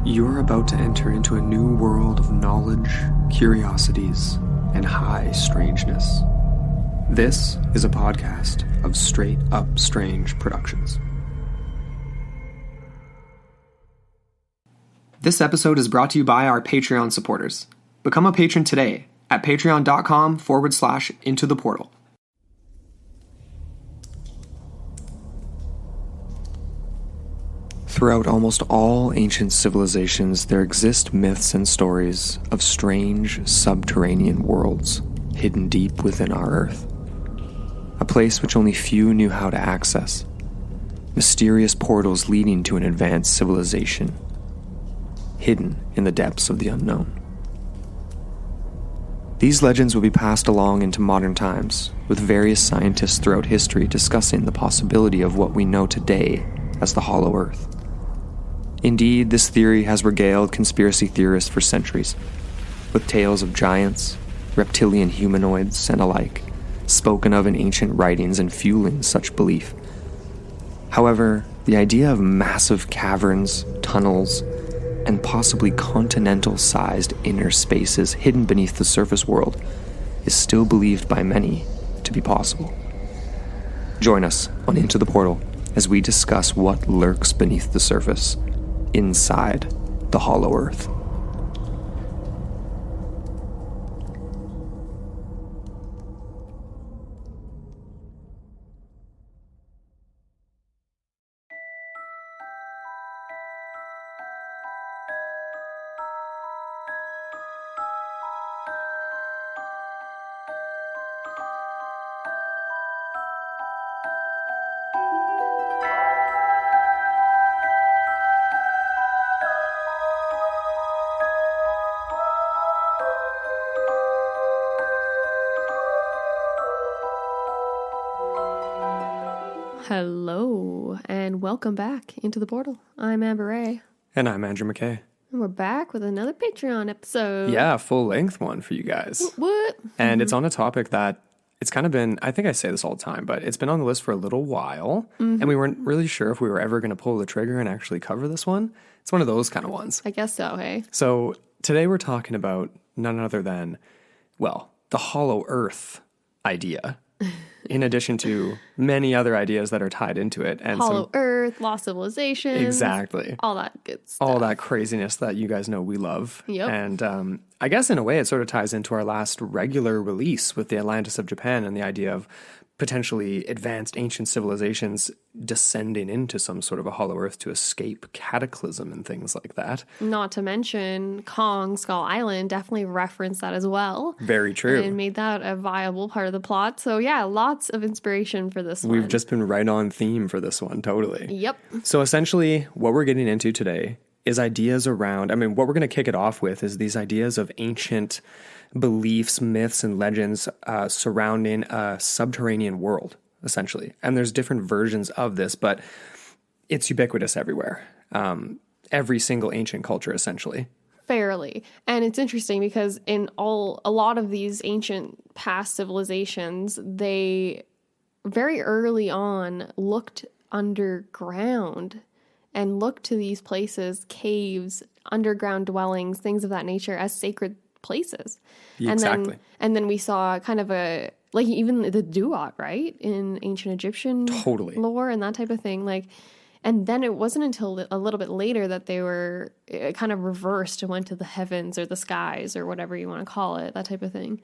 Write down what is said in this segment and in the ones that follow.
You're about to enter into a new world of knowledge, curiosities, and high strangeness. This is a podcast of Straight Up Strange Productions. This episode is brought to you by our Patreon supporters. Become a patron today at patreon.com/intotheportal. Throughout almost all ancient civilizations, there exist myths and stories of strange subterranean worlds hidden deep within our Earth. A place which only few knew how to access. Mysterious portals leading to an advanced civilization, hidden in the depths of the unknown. These legends will be passed along into modern times, with various scientists throughout history discussing the possibility of what we know today as the Hollow Earth. Indeed, this theory has regaled conspiracy theorists for centuries, with tales of giants, reptilian humanoids, and alike, spoken of in ancient writings and fueling such belief. However, the idea of massive caverns, tunnels, and possibly continental-sized inner spaces hidden beneath the surface world is still believed by many to be possible. Join us on Into the Portal as we discuss what lurks beneath the surface, inside the Hollow Earth. Hello, and welcome back into the portal. I'm Amber Ray. And I'm Andrew McKay. And we're back with another Patreon episode. Yeah, a full-length one for you guys. What? And it's on a topic that it's kind of been, I think I say this all the time, but it's been on the list for a little while. And we weren't really sure if we were ever going to pull the trigger and actually cover this one. It's one of those kind of ones. I guess so, hey? So today we're talking about none other than, well, the Hollow Earth idea. In addition to many other ideas that are tied into it. And Hollow Earth, lost civilizations. Exactly. All that good stuff. All that craziness that you guys know we love. Yep. And I guess in a way it sort of ties into our last regular release with the Atlantis of Japan and the idea of potentially advanced ancient civilizations descending into some sort of a Hollow Earth to escape cataclysm and things like that. Not to mention Kong, Skull Island definitely referenced that as well. Very true. And made that a viable part of the plot. So yeah, lots of inspiration for this one. We've just been right on theme for this one, totally. Yep. So essentially what we're getting into today is ideas around, what we're going to kick it off with is these ideas of ancient beliefs, myths, and legends surrounding a subterranean world, essentially. And there's different versions of this, but it's ubiquitous everywhere. Every single ancient culture, essentially. Fairly. And it's interesting because in a lot of these ancient past civilizations, they very early on looked underground and looked to these places, caves, underground dwellings, things of that nature as sacred places. Exactly. And then we saw kind of like even the Duat, right? In ancient Egyptian lore and that type of thing. And then it wasn't until a little bit later that they were kind of reversed and went to the heavens or the skies or whatever you want to call it, that type of thing,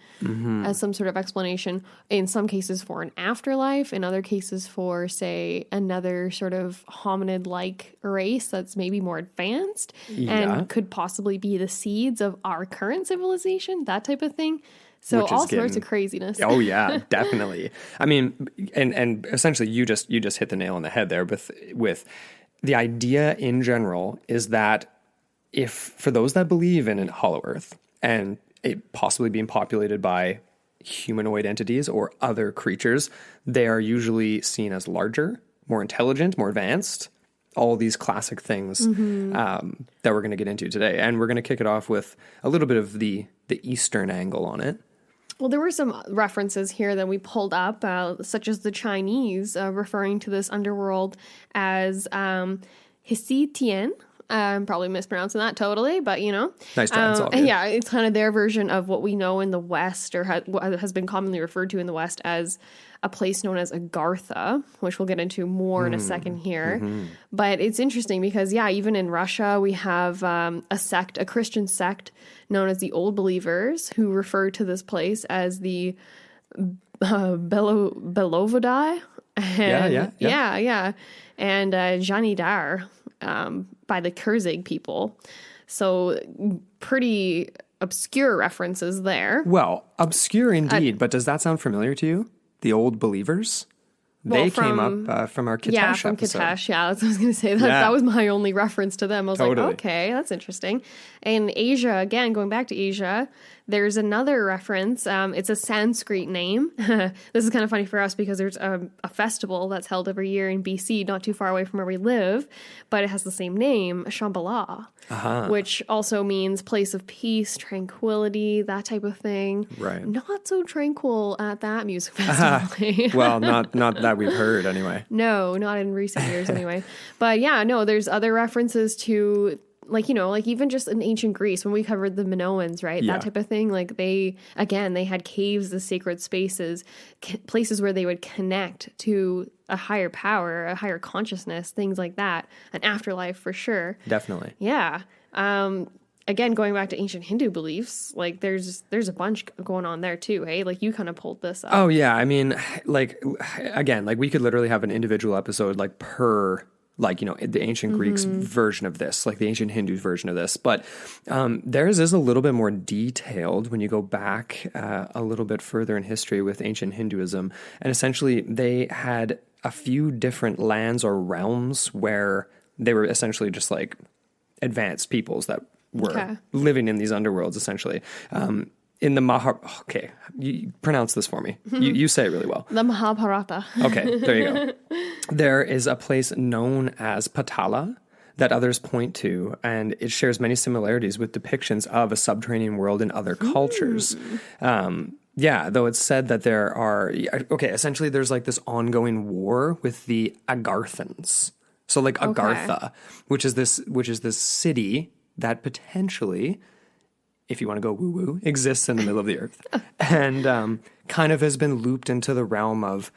as some sort of explanation. In some cases for an afterlife, in other cases for, say, another sort of hominid-like race that's maybe more advanced and could possibly be the seeds of our current civilization, that type of thing. So all sorts of craziness. Oh yeah, definitely. And essentially you just hit the nail on the head there with the idea in general is that if for those that believe in a Hollow Earth and it possibly being populated by humanoid entities or other creatures, they are usually seen as larger, more intelligent, more advanced. All these classic things that we're going to get into today. And we're going to kick it off with a little bit of the Eastern angle on it. Well, there were some references here that we pulled up, such as the Chinese referring to this underworld as Hisitian, I'm probably mispronouncing that totally, but Nice try. It's all good. Yeah, it's kind of their version of what we know in the West, or what has been commonly referred to in the West as a place known as Agartha, which we'll get into more in a second here. But it's interesting because, even in Russia, we have a Christian sect known as the Old Believers, who refer to this place as the Belovodai. Yeah. And Janidar by the Kurzig people. So pretty obscure references there. Well, obscure indeed, but does that sound familiar to you? The Old Believers? They came up from our Kitesh from episode. Kitesh. Yeah, that's what I was going to say. That was my only reference to them. I was like, okay, that's interesting. In Asia, again, going back to Asia, there's another reference. It's a Sanskrit name. This is kind of funny for us because there's a festival that's held every year in BC, not too far away from where we live, but it has the same name, Shambhala, which also means place of peace, tranquility, that type of thing. Right. Not so tranquil at that music festival. Well, not that we've heard anyway. No, not in recent years anyway. But there's other references to like even just in ancient Greece when we covered the Minoans, right? Yeah. That type of thing. Like they had caves, the sacred spaces, places where they would connect to a higher power, a higher consciousness, things like that. An afterlife for sure. Definitely. Yeah. Again, going back to ancient Hindu beliefs, like there's a bunch going on there too, hey? Like you kind of pulled this up. Oh yeah, I mean, like again, like we could literally have an individual episode like per like, the ancient Greeks version of this, like the ancient Hindus version of this. But theirs is a little bit more detailed when you go back a little bit further in history with ancient Hinduism. And essentially they had a few different lands or realms where they were essentially just like advanced peoples that were living in these underworlds, essentially. In the okay, you pronounce this for me. You say it really well. The Mahabharata. Okay, there you go. There is a place known as Patala that others point to, and it shares many similarities with depictions of a subterranean world in other cultures. Though it's said that there are, essentially there's like this ongoing war with the Agarthans. So like Agartha, which is this city that potentially, if you want to go woo-woo, exists in the middle of the earth. And kind of has been looped into the realm of,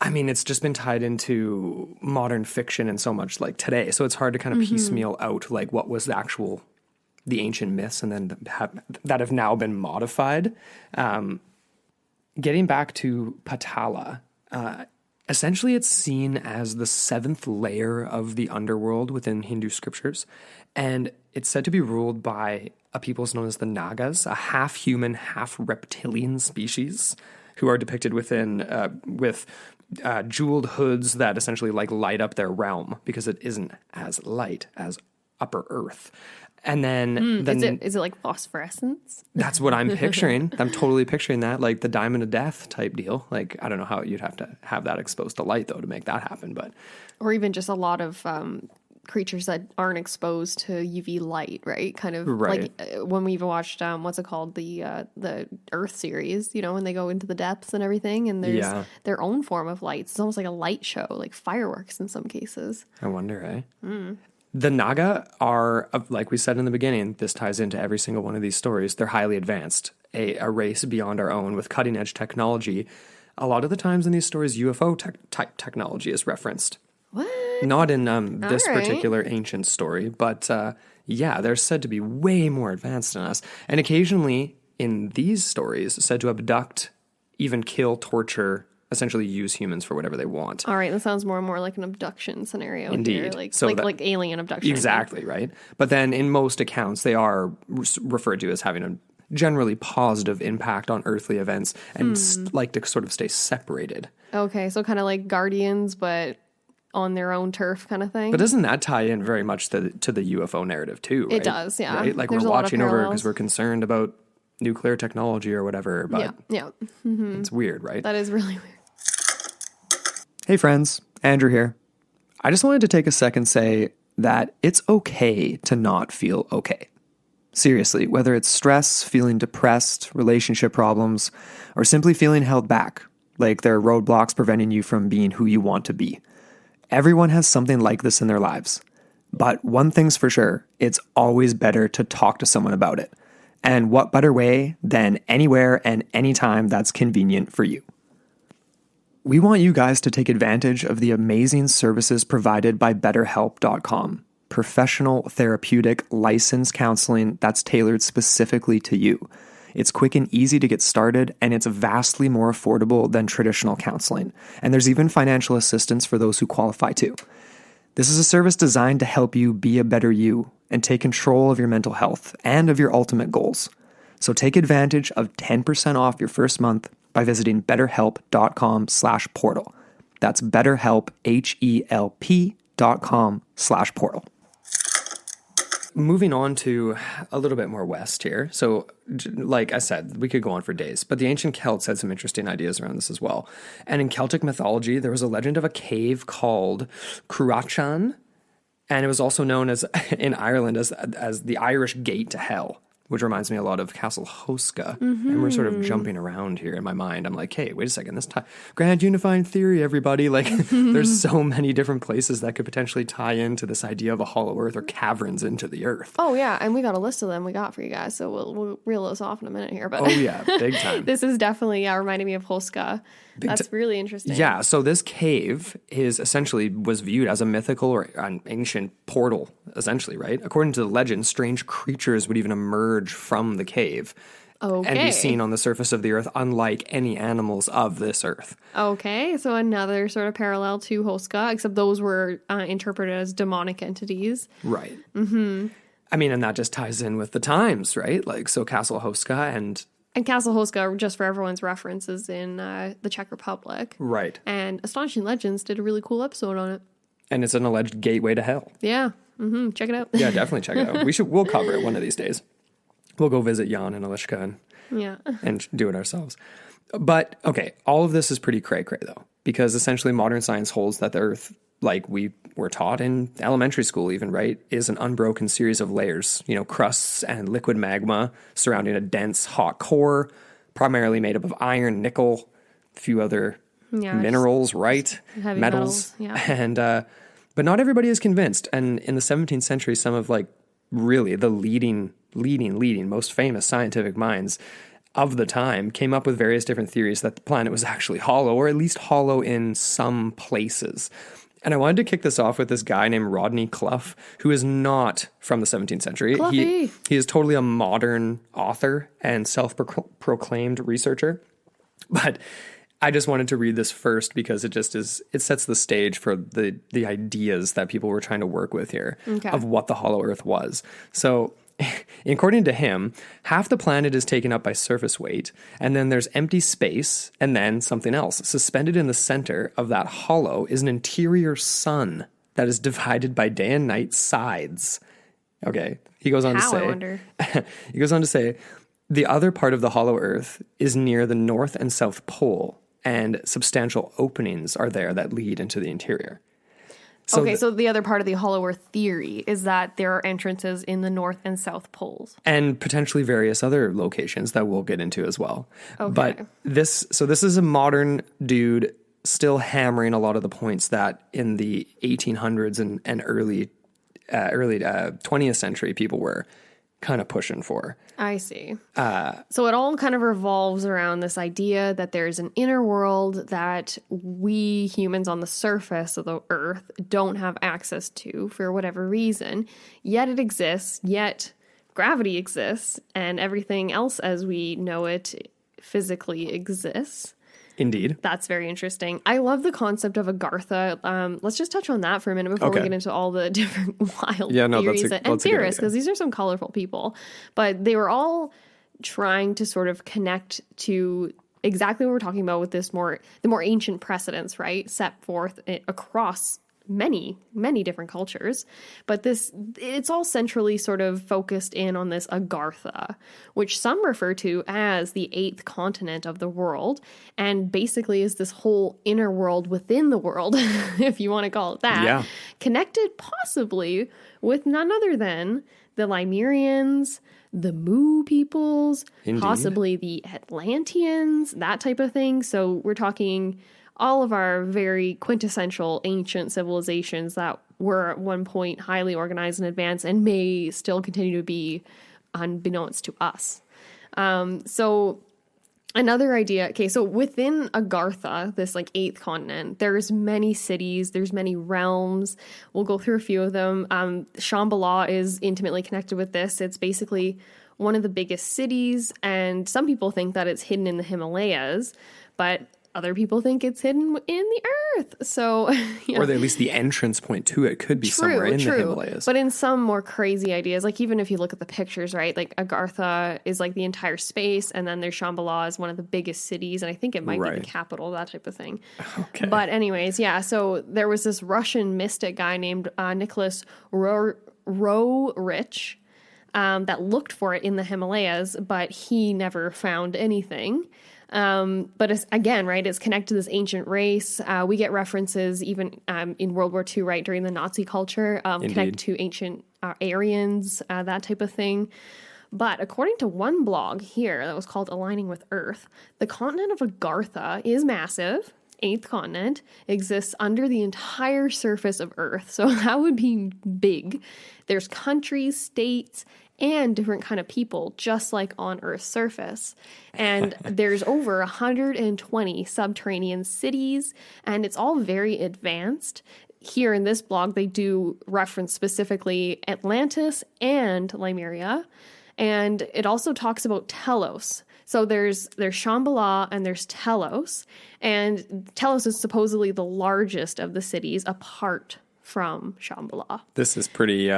I mean, it's just been tied into modern fiction and so much like today. So it's hard to kind of piecemeal out like what was the ancient myths and then that have now been modified. Getting back to Patala, essentially it's seen as the seventh layer of the underworld within Hindu scriptures. And it's said to be ruled by a people known as the Nagas, a half-human, half-reptilian species who are depicted within with jeweled hoods that essentially like light up their realm because it isn't as light as Upper Earth. And then is it like phosphorescence? That's what I'm picturing. I'm totally picturing that, like the diamond of death type deal. Like I don't know how you'd have to have that exposed to light though to make that happen, but or even just a lot of creatures that aren't exposed to UV light, right? Kind of like when we even watched what's it called, the Earth series, when they go into the depths and everything, and there's their own form of light. It's almost like a light show, like fireworks in some cases. I wonder, The Naga are, like we said in the beginning, this ties into every single one of these stories. They're highly advanced, a race beyond our own with cutting edge technology. A lot of the times in these stories, UFO type technology is referenced. What? Not in this particular ancient story, but they're said to be way more advanced than us. And occasionally in these stories, said to abduct, even kill, torture, essentially use humans for whatever they want. All right, that sounds more and more like an abduction scenario. Indeed. Here. Like alien abduction. Exactly, right? But then in most accounts, they are referred to as having a generally positive impact on earthly events and like to sort of stay separated. Okay, so kind of like Guardians, but on their own turf kind of thing. But doesn't that tie in very much to the UFO narrative too, right? It does, yeah. Right? Like There's we're watching over because we're concerned about nuclear technology or whatever, but it's weird, right? That is really weird. Hey friends, Andrew here. I just wanted to take a second to say that it's okay to not feel okay. Seriously, whether it's stress, feeling depressed, relationship problems, or simply feeling held back, like there are roadblocks preventing you from being who you want to be. Everyone has something like this in their lives. But one thing's for sure, it's always better to talk to someone about it. And what better way than anywhere and anytime that's convenient for you? We want you guys to take advantage of the amazing services provided by BetterHelp.com. Professional, therapeutic, licensed counseling that's tailored specifically to you. It's quick and easy to get started, and it's vastly more affordable than traditional counseling. And there's even financial assistance for those who qualify too. This is a service designed to help you be a better you and take control of your mental health and of your ultimate goals. So take advantage of 10% off your first month by visiting betterhelp.com/portal. That's BetterHelp, HELP.com/portal. Moving on to a little bit more west here. So, like I said, we could go on for days, but the ancient Celts had some interesting ideas around this as well. And in Celtic mythology, there was a legend of a cave called Cruachan, and it was also known as in Ireland as the Irish Gate to Hell, which reminds me a lot of Castle Hoska. And we're sort of jumping around here in my mind. I'm like, hey, wait a second, this grand unifying theory, everybody. Like, there's so many different places that could potentially tie into this idea of a hollow earth or caverns into the earth. Oh, yeah, and we got a list of them we got for you guys, so we'll reel those off in a minute here. But oh, yeah, big time. This is definitely, reminding me of Hoska. That's really interesting. Yeah, so this cave was viewed as a mythical or an ancient portal, essentially, right? According to the legend, strange creatures would even emerge from the cave and be seen on the surface of the earth, unlike any animals of this earth. Okay, so another sort of parallel to Hoska, except those were interpreted as demonic entities. Right. Mm-hmm. I mean, and that just ties in with the times, right? Like, so Castle Hoska and Castle Hoska, just for everyone's reference, is in the Czech Republic. Right. And Astonishing Legends did a really cool episode on it. And it's an alleged gateway to hell. Yeah. Mm-hmm. Check it out. Yeah, definitely check it out. We'll cover it one of these days. We'll go visit Jan and Alishka and do it ourselves. But, okay, all of this is pretty cray-cray, though, because essentially modern science holds that the Earth, like we were taught in elementary school even, right, is an unbroken series of layers, crusts and liquid magma surrounding a dense, hot core, primarily made up of iron, nickel, a few other minerals, right? Heavy metals. Yeah. And, but not everybody is convinced. And in the 17th century, some of really the leading, most famous scientific minds of the time came up with various different theories that the planet was actually hollow, or at least hollow in some places. And I wanted to kick this off with this guy named Rodney Clough, who is not from the 17th century. He is totally a modern author and self-proclaimed researcher. But I just wanted to read this first because it sets the stage for the ideas that people were trying to work with here of what the hollow earth was. So according to him, half the planet is taken up by surface weight, and then there's empty space, and then something else. Suspended in the center of that hollow is an interior sun that is divided by day and night sides. Okay, he goes on to say, I wonder. He goes on to say, the other part of the hollow earth is near the North and South Pole, and substantial openings are there that lead into the interior. So so the other part of the hollow earth theory is that there are entrances in the North and South Poles. And potentially various other locations that we'll get into as well. Okay. But this is a modern dude still hammering a lot of the points that in the 1800s and early 20th century people were kind of pushing for. I see. So it all kind of revolves around this idea that there's an inner world that we humans on the surface of the earth don't have access to for whatever reason, yet it exists, yet gravity exists, and everything else as we know it physically exists. Indeed. That's very interesting. I love the concept of Agartha. Let's just touch on that for a minute before we get into all the different wild theories and theorists, because these are some colorful people. But they were all trying to sort of connect to exactly what we're talking about with the more ancient precedents, right? Set forth across many different cultures, but it's all centrally sort of focused in on this Agartha, which some refer to as the 8th continent of the world, and basically is this whole inner world within the world, if you want to call it that, connected possibly with none other than the Lemurians, the Mu peoples, possibly the Atlanteans, that type of thing. So we're talking all of our very quintessential ancient civilizations that were at one point highly organized and advanced and may still continue to be unbeknownst to us. So another idea, okay, so within Agartha, this like 8th continent, there's many cities, there's many realms. We'll go through a few of them. Shambhala is intimately connected with this. It's basically one of the biggest cities, and some people think that it's hidden in the Himalayas, but other people think it's hidden in the earth. So, or at least the entrance point to it could be somewhere in the Himalayas. But in some more crazy ideas, like even if you look at the pictures, right? Like Agartha is like the entire space, and then there's Shambhala is one of the biggest cities, and I think it might be the capital, that type of thing. Okay. But anyways, yeah. So there was this Russian mystic guy named Nicholas Roerich that looked for it in the Himalayas, but he never found anything. But it's, again, right, it's connected to this ancient race. We get references even in World War II, right, during the Nazi culture, connected to ancient Aryans, that type of thing. But according to one blog here that was called Aligning with Earth, the continent of Agartha is massive. 8th continent exists under the entire surface of Earth. So that would be big. There's countries, states, and different kind of people, just like on Earth's surface. And there's over 120 subterranean cities, and it's all very advanced. Here in this blog, they do reference specifically Atlantis and Lemuria. And it also talks about Telos. So there's Shambhala and there's Telos. And Telos is supposedly the largest of the cities apart from Shambhala. This is pretty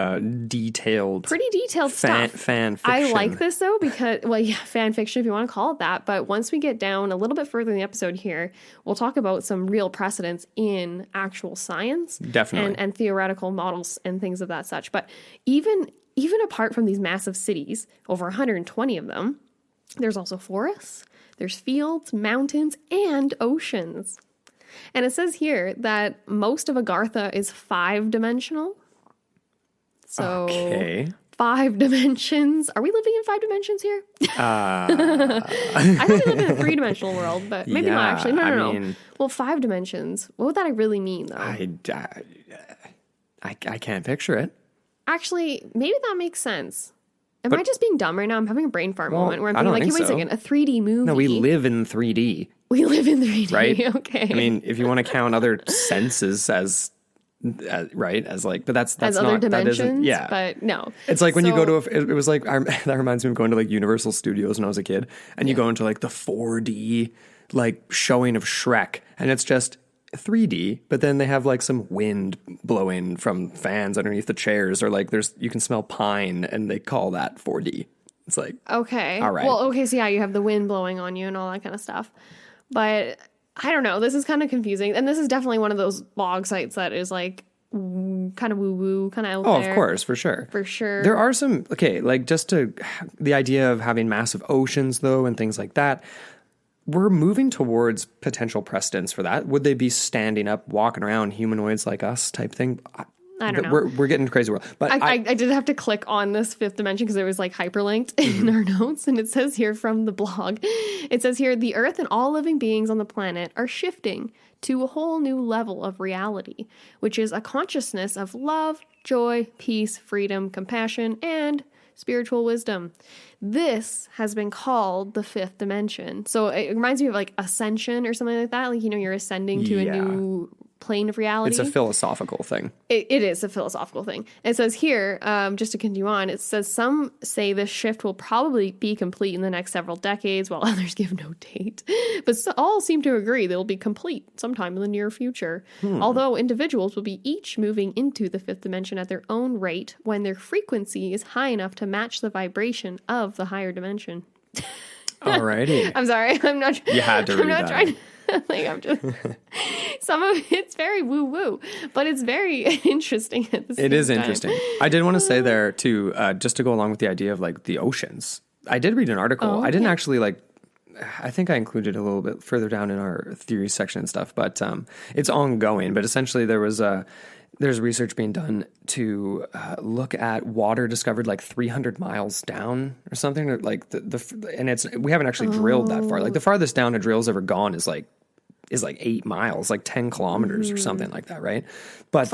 detailed. Pretty detailed stuff. Fan fiction. I like this though because, well, yeah, fan fiction if you want to call it that. But once we get down a little bit further in the episode here, we'll talk about some real precedents in actual science. Definitely. And theoretical models and things of that such. But even apart from these massive cities, over 120 of them, there's also forests, there's fields, mountains, and oceans. And it says here that most of Agartha is 5-dimensional. So, okay. 5 dimensions. Are we living in 5 dimensions here? I thought we lived in a 3-dimensional world, but maybe not actually. No. Well, 5 dimensions. What would that really mean, though? I can't picture it. Actually, maybe that makes sense. Am I just being dumb right now? I'm having a brain fart moment where I'm thinking, like, wait a second, a 3D movie. No, we live in 3D. We live in 3D, right? Okay. I mean, if you want to count other senses as right, as like, but that's as not other dimensions. That isn't, yeah, but no. It's like when you go to it was like that reminds me of going to like Universal Studios when I was a kid, and you go into like the 4D like showing of Shrek, and it's just 3D, but then they have like some wind blowing from fans underneath the chairs, or like you can smell pine, and they call that 4D. It's like, okay, all right. Well, okay, so yeah, you have the wind blowing on you and all that kind of stuff. But I don't know, this is kind of confusing, and this is definitely one of those blog sites that is like kind of woo-woo, kind of out there. Oh, of course, for sure. There are some, okay, like just the idea of having massive oceans though, and things like that. We're moving towards potential precedents for that. Would they be standing up, walking around, humanoids like us type thing? I don't know. We're getting crazy world. But I did have to click on this 5th dimension because it was like hyperlinked in our notes. And it says here from the blog, it says here, the earth and all living beings on the planet are shifting to a whole new level of reality, which is a consciousness of love, joy, peace, freedom, compassion, and spiritual wisdom. This has been called the 5th dimension. So it reminds me of like ascension or something like that. Like, you're ascending to a new plane of reality. It's a philosophical thing. It is a philosophical thing. It says here, just to continue on, it says some say this shift will probably be complete in the next several decades, while others give no date. But all seem to agree they'll be complete sometime in the near future. Although individuals will be each moving into the 5th dimension at their own rate when their frequency is high enough to match the vibration of the higher dimension. Alrighty. I'm sorry. I'm not. You had to read that. Trying to. Like, I'm just, some of it's very woo woo, but it's very interesting at the same time. It is interesting. I did want to say there too, just to go along with the idea of like the oceans. I did read an article. Oh, okay. I didn't actually I think I included a little bit further down in our theory section and stuff, but it's ongoing. But essentially, there's research being done to look at water discovered like 300 miles down or something. Or like and we haven't actually drilled that far. Like the farthest down a drill's ever gone is like is like 8 miles, like 10 kilometers or something like that, right? But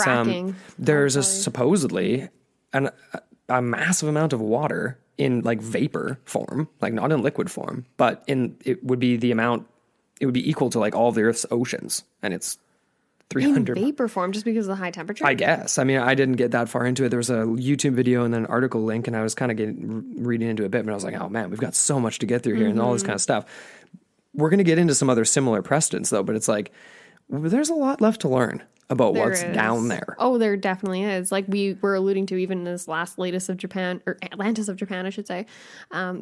there's supposedly a massive amount of water in like vapor form, like not in liquid form, but it would be equal to like all the Earth's oceans, and it's 300 in vapor form just because of the high temperature. I guess. I mean, I didn't get that far into it. There was a YouTube video and then an article link, and I was kind of reading into it a bit, but I was like, oh man, we've got so much to get through here and all this kind of stuff. We're going to get into some other similar precedents though, but it's like, there's a lot left to learn about what's down there. Oh, there definitely is. Like we were alluding to even in this latest of Japan, or Atlantis of Japan, I should say,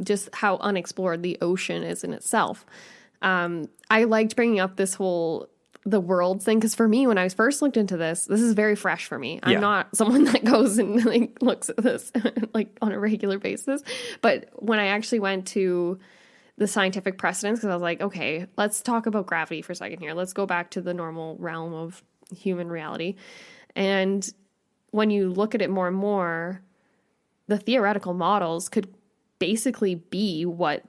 just how unexplored the ocean is in itself. I liked bringing up this whole the world thing, because for me, when I was first looked into this is very fresh for me. I'm not someone that goes and like looks at this like on a regular basis. But when I actually went to the scientific precedents, because I was like, okay, let's talk about gravity for a second here. Let's go back to the normal realm of human reality. And when you look at it more and more, the theoretical models could basically be what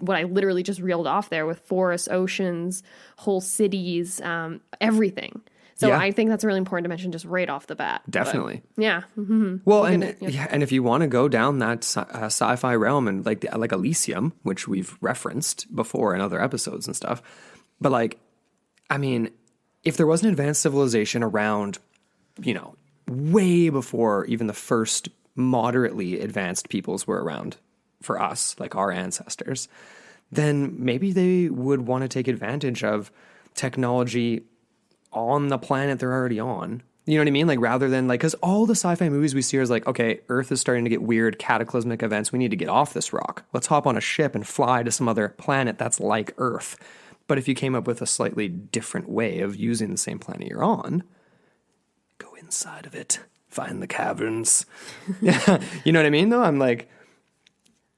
I literally just reeled off there, with forests, oceans, whole cities, everything. So I think that's really important to mention just right off the bat. Definitely. But, yeah. Mm-hmm. Well, and if you want to go down that sci-fi realm and like Elysium, which we've referenced before in other episodes and stuff, but like, I mean, if there was an advanced civilization around, way before even the first moderately advanced peoples were around for us, like our ancestors, then maybe they would want to take advantage of technology on the planet they're already on. You know what I mean? Like, rather than like, because all the sci-fi movies we see is like, okay, Earth is starting to get weird, cataclysmic events. We need to get off this rock. Let's hop on a ship and fly to some other planet that's like Earth. But if you came up with a slightly different way of using the same planet you're on, go inside of it, find the caverns. You know what I mean? Though I'm like,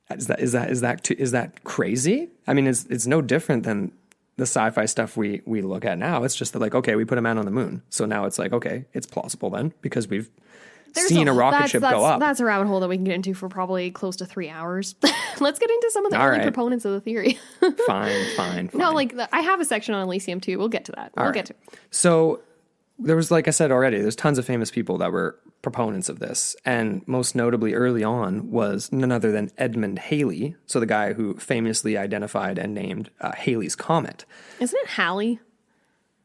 is that crazy? I mean, it's no different than the sci-fi stuff we look at now. It's just that, like, okay, we put a man on the moon, so now it's like, okay, it's plausible then because we've seen a rocket ship go up. That's a rabbit hole that we can get into for probably close to 3 hours. Let's get into some of the early proponents of the theory. Fine. No, like I have a section on Elysium too. We'll get to that. We'll get to it. So there was, like I said already, there's tons of famous people that were proponents of this. And most notably early on was none other than Edmund Halley. So the guy who famously identified and named Halley's Comet. Isn't it Halley?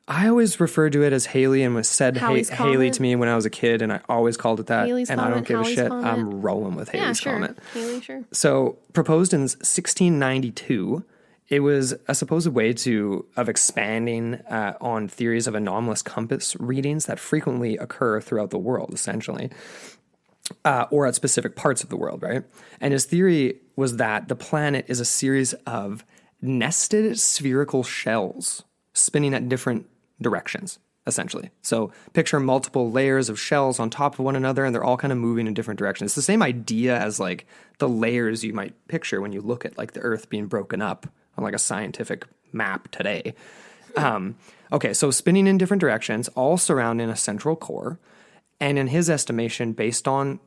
I always referred to it as Halley and was said Halley to me when I was a kid, and I always called it that. Halley's and Comet, I don't give Halley's a shit. Comet. I'm rolling with Halley's Comet. Halley, sure. So proposed in 1692, it was a supposed way of expanding on theories of anomalous compass readings that frequently occur throughout the world, essentially, or at specific parts of the world, right? And his theory was that the planet is a series of nested spherical shells spinning at different directions, essentially. So picture multiple layers of shells on top of one another, and they're all kind of moving in different directions. It's the same idea as like the layers you might picture when you look at like the Earth being broken up on like a scientific map today. Okay, so spinning in different directions, all surrounding a central core. And in his estimation, based on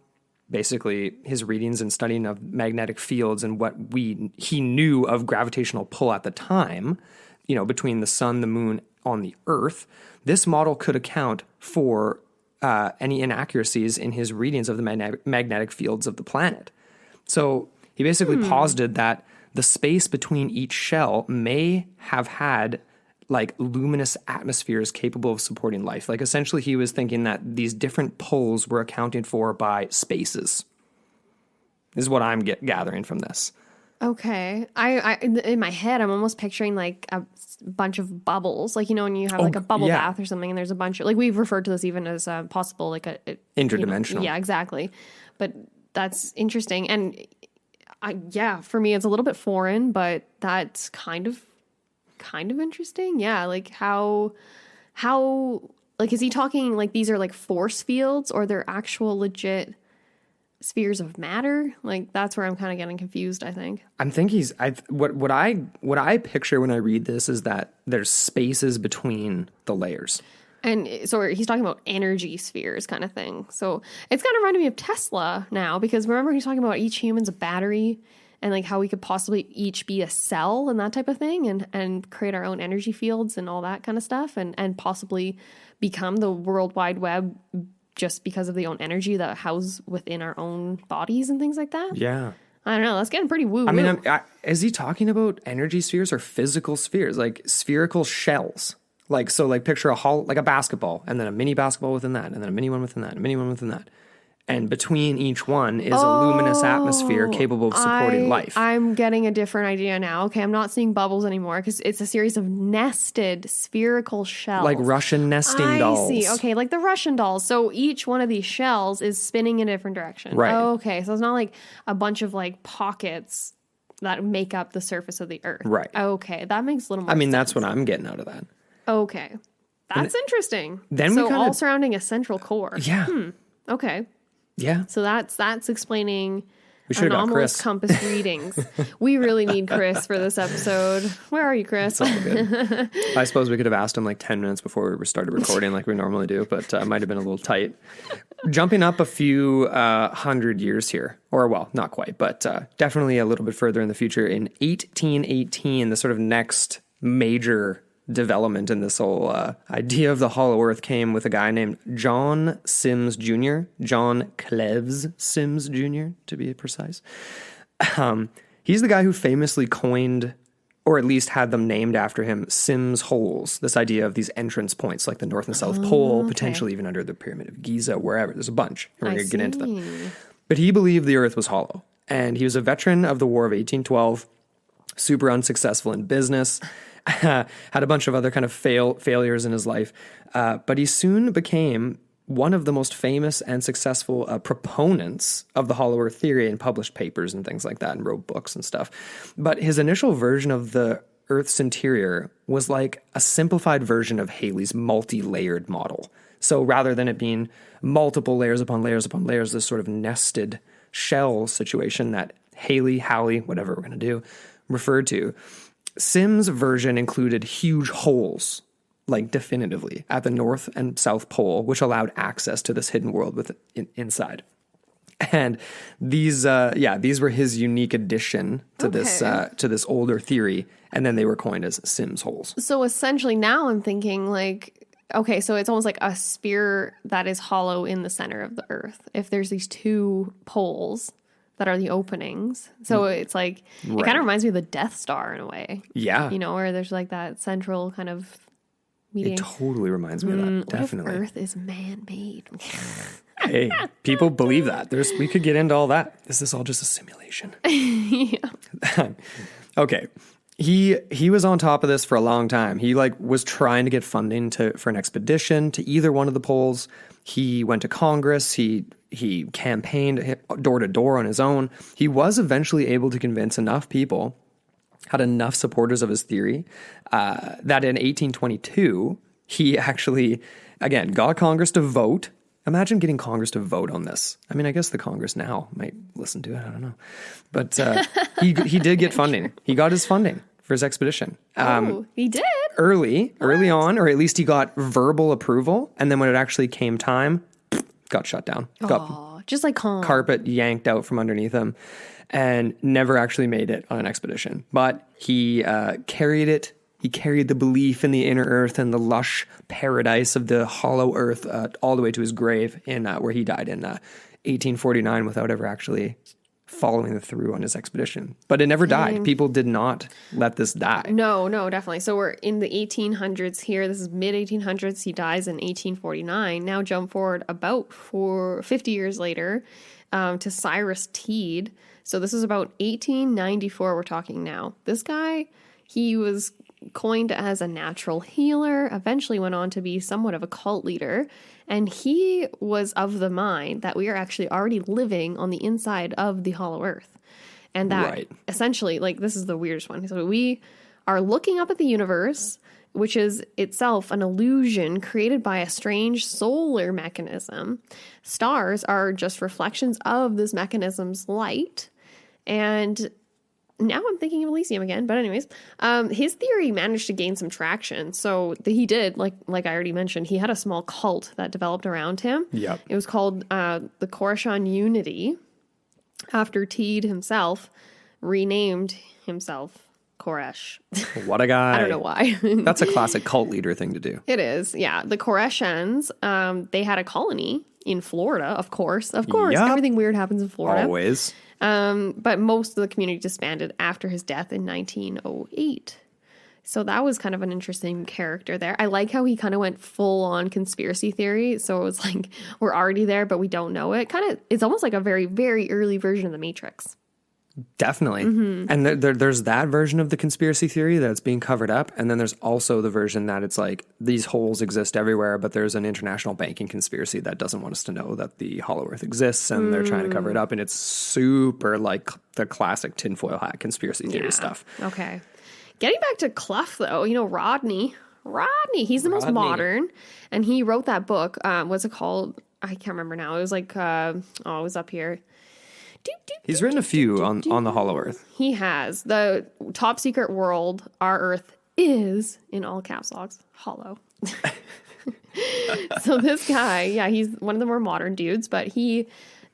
basically his readings and studying of magnetic fields and what he knew of gravitational pull at the time, between the sun, the moon, on the Earth, this model could account for any inaccuracies in his readings of the magnetic fields of the planet. So he basically posited that the space between each shell may have had like luminous atmospheres capable of supporting life. Like essentially he was thinking that these different poles were accounted for by spaces. This is what I'm gathering from this. Okay. I in my head, I'm almost picturing like a bunch of bubbles. Like, when you have like a bubble bath or something and there's a bunch of, like we've referred to this even as possible, like a interdimensional. Yeah, exactly. But that's interesting. And for me, it's a little bit foreign, but that's kind of interesting. Yeah. Like how, like, is he talking like these are like force fields or they're actual legit spheres of matter? Like that's where I'm kind of getting confused, I think. I'm thinking what I picture when I read this is that there's spaces between the layers. And so he's talking about energy spheres kind of thing. So it's kind of reminding me of Tesla now, because remember he's talking about each human's a battery and like how we could possibly each be a cell and that type of thing, and create our own energy fields and all that kind of stuff, and possibly become the World Wide Web just because of the own energy that house within our own bodies and things like that. Yeah. I don't know. That's getting pretty woo-woo. I mean, is he talking about energy spheres or physical spheres, like spherical shells? Like, so like picture like a basketball, and then a mini basketball within that, and then a mini one within that, and a mini one within that. And between each one is a luminous atmosphere capable of supporting life. I'm getting a different idea now. Okay, I'm not seeing bubbles anymore because it's a series of nested spherical shells. Like Russian nesting dolls. I see. Okay, like the Russian dolls. So each one of these shells is spinning in a different direction. Right. Okay, so it's not like a bunch of like pockets that make up the surface of the earth. Right. Okay, that makes a little more sense. I mean, that's what I'm getting out of that. Okay. That's interesting. Then so all surrounding a central core. Yeah. Okay. Yeah. So that's explaining we should have got anomalous Chris. compass readings. We really need Chris for this episode. Where are you, Chris? It's all good. I suppose we could have asked him like 10 minutes before we started recording like we normally do, but it might have been a little tight. Jumping up a few 100 years here, or well, not quite, but definitely a little bit further in the future. In 1818, the sort of next major development in this whole idea of the hollow earth came with a guy named John Sims Jr., John Cleves Sims Jr., to be precise. He's the guy who famously coined, or at least had them named after him, Sims holes, this idea of these entrance points like the North and South Pole, potentially even under the Pyramid of Giza, wherever. There's a bunch, and we're going to get into them. But he believed the earth was hollow, and he was a veteran of the War of 1812, super unsuccessful in business, had a bunch of other kind of failures in his life, but he soon became one of the most famous and successful proponents of the hollow earth theory and published papers and things like that and wrote books and stuff. But his initial version of the Earth's interior was like a simplified version of Halley's multi-layered model. So rather than it being multiple layers upon layers upon layers, this sort of nested shell situation that Halley, whatever we're going to do, referred to, Sims' version included huge holes, like definitively, at the North and South Pole, which allowed access to this hidden world inside. And these were his unique addition to this older theory, and then they were coined as Sims holes. So essentially, now I'm thinking like, okay, so it's almost like a sphere that is hollow in the center of the Earth. If there's these two poles that are the openings. So it's like, it kind of reminds me of the Death Star in a way. Yeah. You know, where there's like that central kind of meeting. It totally reminds me of that, definitely. What if Earth is man-made? Hey, people believe that. We could get into all that. Is this all just a simulation? Yeah. Okay. He was on top of this for a long time. He was trying to get funding for an expedition to either one of the poles. He went to Congress. He campaigned door to door on his own. He was eventually able to convince enough people, had enough supporters of his theory, that in 1822, he actually, again, got Congress to vote. Imagine getting Congress to vote on this. I mean, I guess the Congress now might listen to it. I don't know. But he did get funding. He got his funding for his expedition. He did? Early on, or at least he got verbal approval. And then when it actually came time, got shut down. Got just like Kong. Carpet yanked out from underneath him and never actually made it on an expedition. But he carried it. He carried the belief in the inner earth and the lush paradise of the hollow earth all the way to his grave where he died in 1849 without ever actually following through on his expedition. But it never died. People did not let this die. No, definitely. So we're in the 1800s here. This is mid-1800s. He dies in 1849. Now jump forward about 50 years later to Cyrus Teed. So this is about 1894 we're talking now. This guy, he was coined as a natural healer, eventually went on to be somewhat of a cult leader, and he was of the mind that we are actually already living on the inside of the hollow earth. And that essentially, like, this is the weirdest one. So we are looking up at the universe, which is itself an illusion created by a strange solar mechanism. Stars are just reflections of this mechanism's light. And now I'm thinking of Elysium again, but anyways, his theory managed to gain some traction. So he did, like I already mentioned, he had a small cult that developed around him. Yep. It was called the Koreshan Unity, after Teed himself renamed himself Koresh. What a guy. I don't know why. That's a classic cult leader thing to do. It is, yeah. The Koreshans, they had a colony in Florida, of course. Of course, Yep. everything weird happens in Florida. Always. But most of the community disbanded after his death in 1908. So that was kind of an interesting character there. I like how he kind of went full on conspiracy theory. So it was like, we're already there, but we don't know it. It's almost like a very, very early version of the Matrix. Definitely. And there's that version of the conspiracy theory that's being covered up. And then there's also the version that it's like these holes exist everywhere, but there's an international banking conspiracy that doesn't want us to know that the hollow earth exists and they're trying to cover it up. And it's super like the classic tinfoil hat conspiracy theory stuff. Okay. Getting back to Clough, though, Rodney, he's the most modern. And he wrote that book. What's it called? I can't remember now. It was like, it was up here. He's written a few on the hollow earth. He has. The top secret world, our earth is, in all caps locks, hollow. So this guy, he's one of the more modern dudes, but he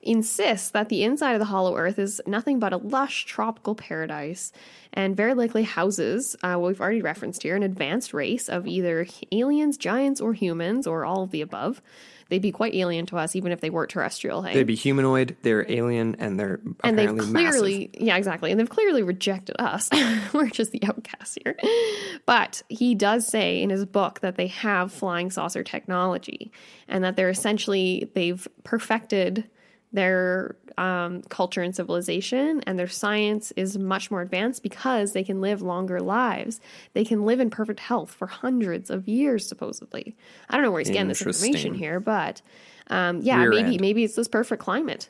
insists that the inside of the hollow earth is nothing but a lush tropical paradise and very likely houses, what we've already referenced here, an advanced race of either aliens, giants, or humans, or all of the above. They'd be quite alien to us, even if they weren't terrestrial. Hey? They'd be humanoid, they're alien, and they're apparently massive. Yeah, exactly. And they've clearly rejected us. We're just the outcasts here. But he does say in his book that they have flying saucer technology and that they've perfected their culture and civilization, and their science is much more advanced because they can live longer lives. They can live in perfect health for hundreds of years, supposedly. I don't know where he's getting this information here, but maybe it's this perfect climate.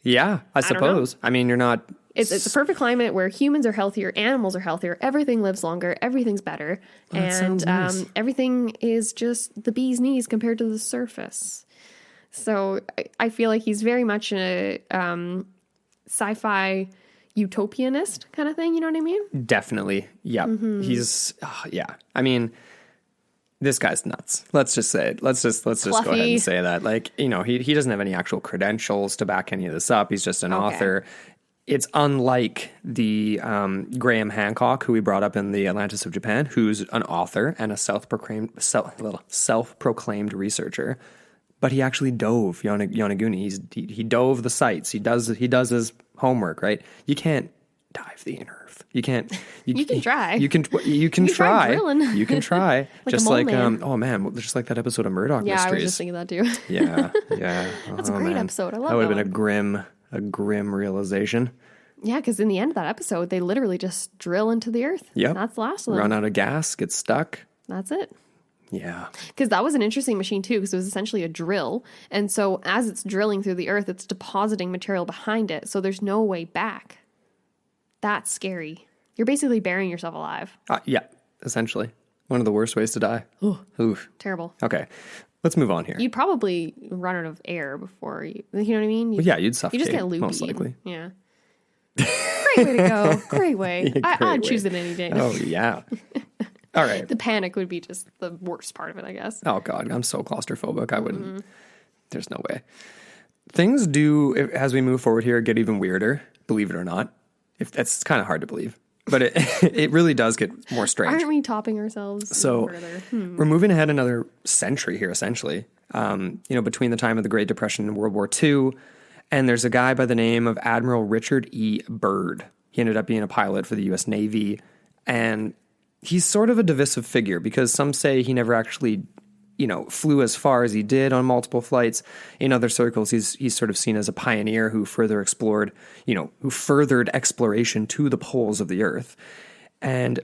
Yeah, I suppose. I mean, you're not... It's a perfect climate where humans are healthier, animals are healthier, everything lives longer, everything's better, and nice. Everything is just the bee's knees compared to the surface. So I feel like he's very much a sci-fi utopianist kind of thing. You know what I mean? Definitely. Yeah. He's, I mean, this guy's nuts. Let's just say it. Let's just go ahead and say that. Like, he doesn't have any actual credentials to back any of this up. He's just an author. It's unlike the Graham Hancock, who we brought up in the Atlantis of Japan, who's an author and a self-proclaimed researcher. But he actually dove Yonaguni. He dove the sites. He does his homework, right? You can't dive the inner earth. You can't. You can try. You can try. You can try. Just like just like that episode of Murdoch Mysteries. Yeah, I was just thinking that too. Yeah. That's a great episode. I love that. Would have been a grim realization. Yeah, because in the end of that episode, they literally just drill into the earth. Yeah, that's the last of them. Run out of gas, get stuck. That's it. Yeah. Because that was an interesting machine too, because it was essentially a drill. And so as it's drilling through the earth, it's depositing material behind it. So there's no way back. That's scary. You're basically burying yourself alive. Yeah, essentially. One of the worst ways to die. Oof. Terrible. Okay. Let's move on here. You'd probably run out of air before you know what I mean? You'd suffocate. You just get loopy. Most likely. Yeah. Great way to go. Great way. I'd choose it any day. Oh, yeah. All right. The panic would be just the worst part of it, I guess. Oh, God. I'm so claustrophobic. I wouldn't. There's no way. Things do, as we move forward here, get even weirder, believe it or not. If that's kind of hard to believe. But it really does get more strange. Aren't we topping ourselves so further? We're moving ahead another century here, essentially. Between the time of the Great Depression and World War II. And there's a guy by the name of Admiral Richard E. Byrd. He ended up being a pilot for the U.S. Navy. And he's sort of a divisive figure because some say he never actually, flew as far as he did on multiple flights. In other circles, he's sort of seen as a pioneer who further explored, who furthered exploration to the poles of the Earth. And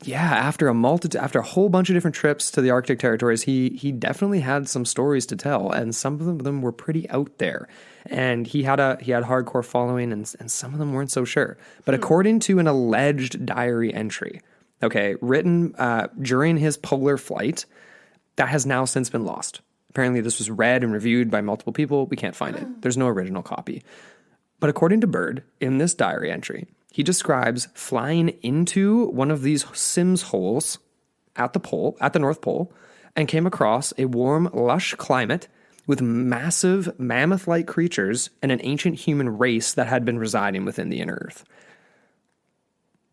after a whole bunch of different trips to the Arctic territories, he definitely had some stories to tell, and some of them were pretty out there. And he had hardcore following, and some of them weren't so sure. But according to an alleged diary entry, written during his polar flight, that has now since been lost. Apparently, this was read and reviewed by multiple people. We can't find it. There's no original copy. But according to Byrd, in this diary entry, he describes flying into one of these Sims holes at the North Pole, and came across a warm, lush climate with massive mammoth-like creatures and an ancient human race that had been residing within the inner Earth.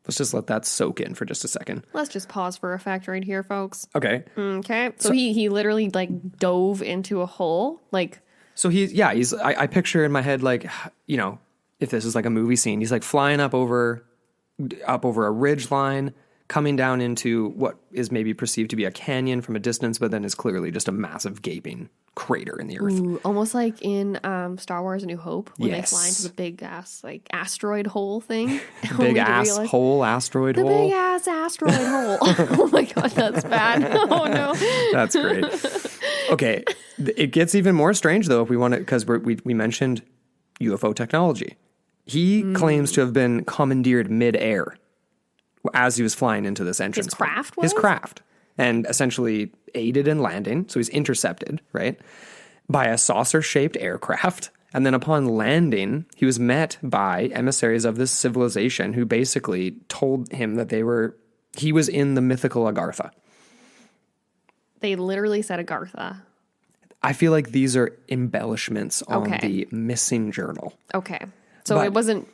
Let's just let that soak in for just a second. Let's just pause for effect right here, folks. Okay. Okay. So he literally like dove into a hole. Like, so I picture in my head, like, you know, if this is like a movie scene, he's like flying up over a ridge line, coming down into what is maybe perceived to be a canyon from a distance, but then is clearly just a massive gaping crater in the earth. Ooh, almost like in Star Wars A New Hope when they fly into the big ass like asteroid hole thing. Big ass hole, asteroid hole. The big ass asteroid hole. Oh my god, that's bad. Oh no. That's great. Okay, it gets even more strange though if we want to, because we mentioned UFO technology. He claims to have been commandeered mid-air as he was flying into this entrance. His craft was? His craft. And essentially aided in landing. So he's intercepted, right? By a saucer-shaped aircraft. And then upon landing, he was met by emissaries of this civilization who basically told him that he was in the mythical Agartha. They literally said Agartha. I feel like these are embellishments on the missing journal. Okay. So it wasn't,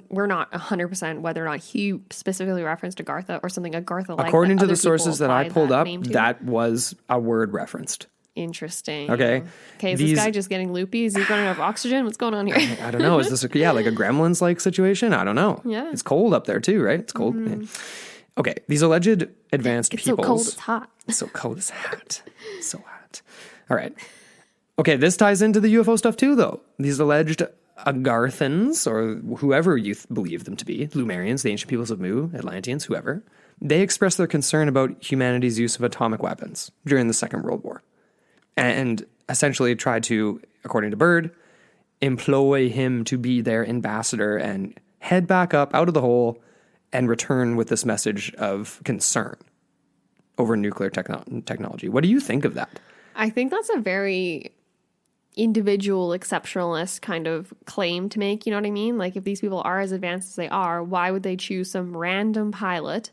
we're not 100% whether or not he specifically referenced Agartha or something Agartha-like. According to the sources that I pulled up, that was a word referenced. Interesting. Okay. Okay, is this guy just getting loopy? Is he running out of oxygen? What's going on here? I don't know. Is this, like a Gremlins-like situation? I don't know. Yeah. It's cold up there too, right? It's cold. Mm-hmm. Yeah. Okay, these alleged advanced peoples. It's so cold, it's hot. It's so cold, it's hot. So hot. All right. Okay, this ties into the UFO stuff too, though. These alleged Agarthans, or whoever you believe them to be, Lumerians, the ancient peoples of Mu, Atlanteans, whoever, they expressed their concern about humanity's use of atomic weapons during the Second World War. And essentially tried to, according to Byrd, employ him to be their ambassador and head back up out of the hole and return with this message of concern over nuclear technology. What do you think of that? I think that's a very individual exceptionalist kind of claim to make, you know what I mean? Like, if these people are as advanced as they are, why would they choose some random pilot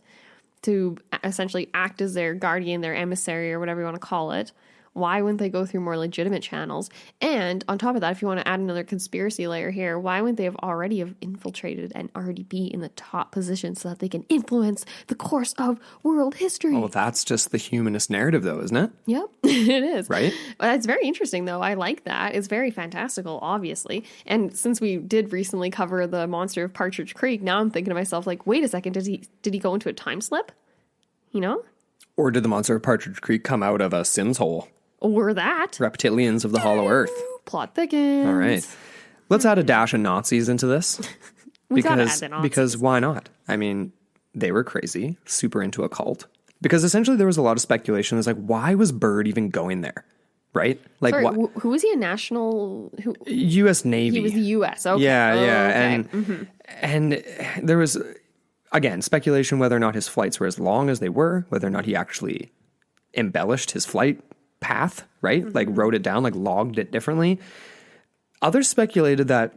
to essentially act as their guardian, their emissary, or whatever you want to call it? Why wouldn't they go through more legitimate channels? And on top of that, if you want to add another conspiracy layer here, why wouldn't they have already infiltrated and already be in the top position so that they can influence the course of world history? Oh, that's just the humanist narrative, though, isn't it? Yep, it is. Right? But it's very interesting, though. I like that. It's very fantastical, obviously. And since we did recently cover the monster of Partridge Creek, now I'm thinking to myself, like, wait a second, did he go into a time slip? You know? Or did the monster of Partridge Creek come out of a Sims hole? Or that. Reptilians of the Hollow Earth. Plot thickens. All right. Let's add a dash of Nazis into this. Because why not? I mean, they were crazy, super into a cult. Because essentially there was a lot of speculation. It's like, why was Byrd even going there? Right? Like, sorry, who was he a national? U.S. Navy. He was the U.S. Okay. Yeah, yeah. Okay. And there was, again, speculation whether or not his flights were as long as they were, whether or not he actually embellished his flight path, right? Like wrote it down, like logged it differently. Others speculated that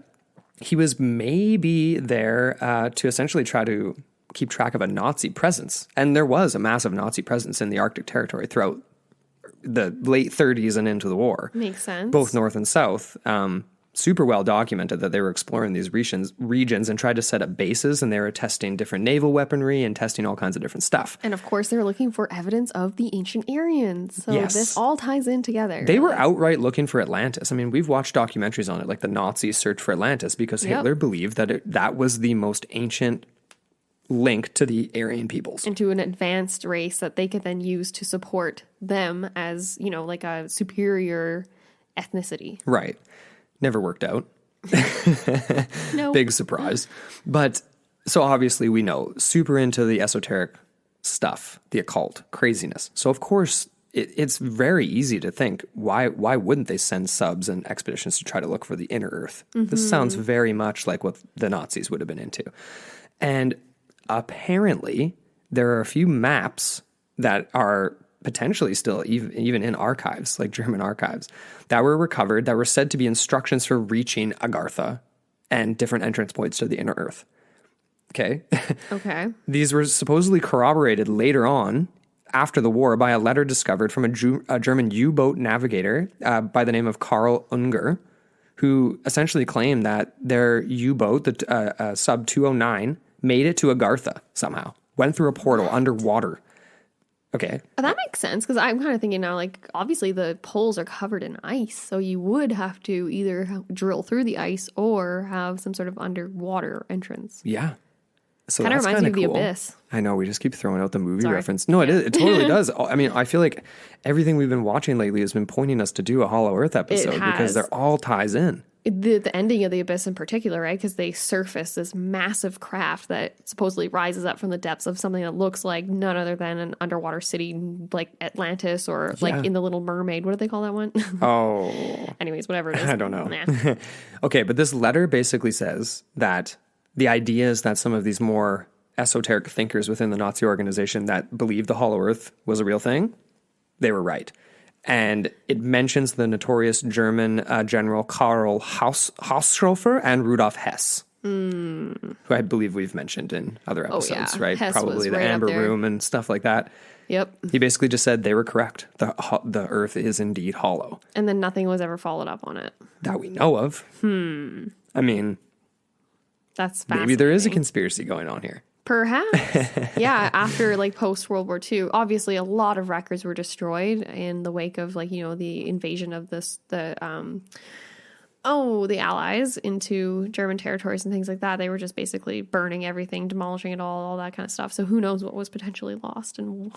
he was maybe there to essentially try to keep track of a Nazi presence. And there was a massive Nazi presence in the Arctic territory throughout the late 30s and into the war. Makes sense. Both north and south. Super well documented that they were exploring these regions and tried to set up bases, and they were testing different naval weaponry and testing all kinds of different stuff. And of course, they're looking for evidence of the ancient Aryans. So yes. This all ties in together. They were outright looking for Atlantis. I mean, we've watched documentaries on it, like the Nazis search for Atlantis, because Hitler believed that that was the most ancient link to the Aryan peoples. And to an advanced race that they could then use to support them as, you know, like a superior ethnicity. Right. Never worked out. No. Big surprise. But so obviously we know super into the esoteric stuff, the occult, craziness. So of course it's very easy to think, why wouldn't they send subs and expeditions to try to look for the inner Earth? Mm-hmm. This sounds very much like what the Nazis would have been into. And apparently there are a few maps that are potentially still even in archives, like German archives, that were recovered that were said to be instructions for reaching Agartha and different entrance points to the inner Earth. Okay. Okay. These were supposedly corroborated later on after the war by a letter discovered from a German U-boat navigator by the name of Karl Unger, who essentially claimed that their U-boat, the Sub 209, made it to Agartha somehow, went through a portal underwater. Okay. That makes sense, because I'm kind of thinking now, like, obviously the poles are covered in ice, so you would have to either drill through the ice or have some sort of underwater entrance. Yeah. So kind of reminds me of cool. The Abyss. I know, we just keep throwing out the movie reference. No, it totally does. I mean, I feel like everything we've been watching lately has been pointing us to do a Hollow Earth episode because they're all ties in. The ending of The Abyss in particular, right? Because they surface this massive craft that supposedly rises up from the depths of something that looks like none other than an underwater city like Atlantis or like in The Little Mermaid. What do they call that one? Oh. Anyways, whatever it is. I don't know. Nah. Okay, but this letter basically says that the idea is that some of these more esoteric thinkers within the Nazi organization that believed the Hollow Earth was a real thing, they were right. And it mentions the notorious German general Karl Haushofer and Rudolf Hess, who I believe we've mentioned in other episodes, right? Hess Probably the Amber Room and stuff like that. Yep. He basically just said they were correct. The Earth is indeed hollow. And then nothing was ever followed up on it. That we know of. I mean, that's fascinating. Maybe there is a conspiracy going on here. Perhaps. Yeah, after like post World War II, obviously a lot of records were destroyed in the wake of like, the invasion of the Allies into German territories and things like that. They were just basically burning everything, demolishing it all that kind of stuff. So who knows what was potentially lost and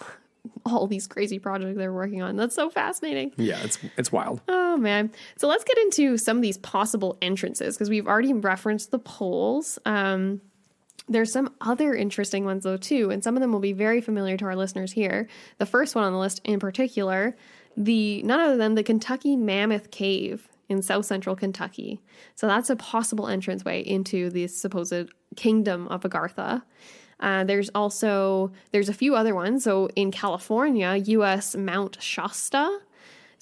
all these crazy projects they're working on. That's so fascinating. Yeah, it's wild. Oh, man. So let's get into some of these possible entrances, because we've already referenced the poles. There's some other interesting ones, though, too, and some of them will be very familiar to our listeners here. The first one on the list in particular, none other than the Kentucky Mammoth Cave in south central Kentucky. So that's a possible entranceway into the supposed kingdom of Agartha. There's a few other ones. So in California, U.S. Mount Shasta.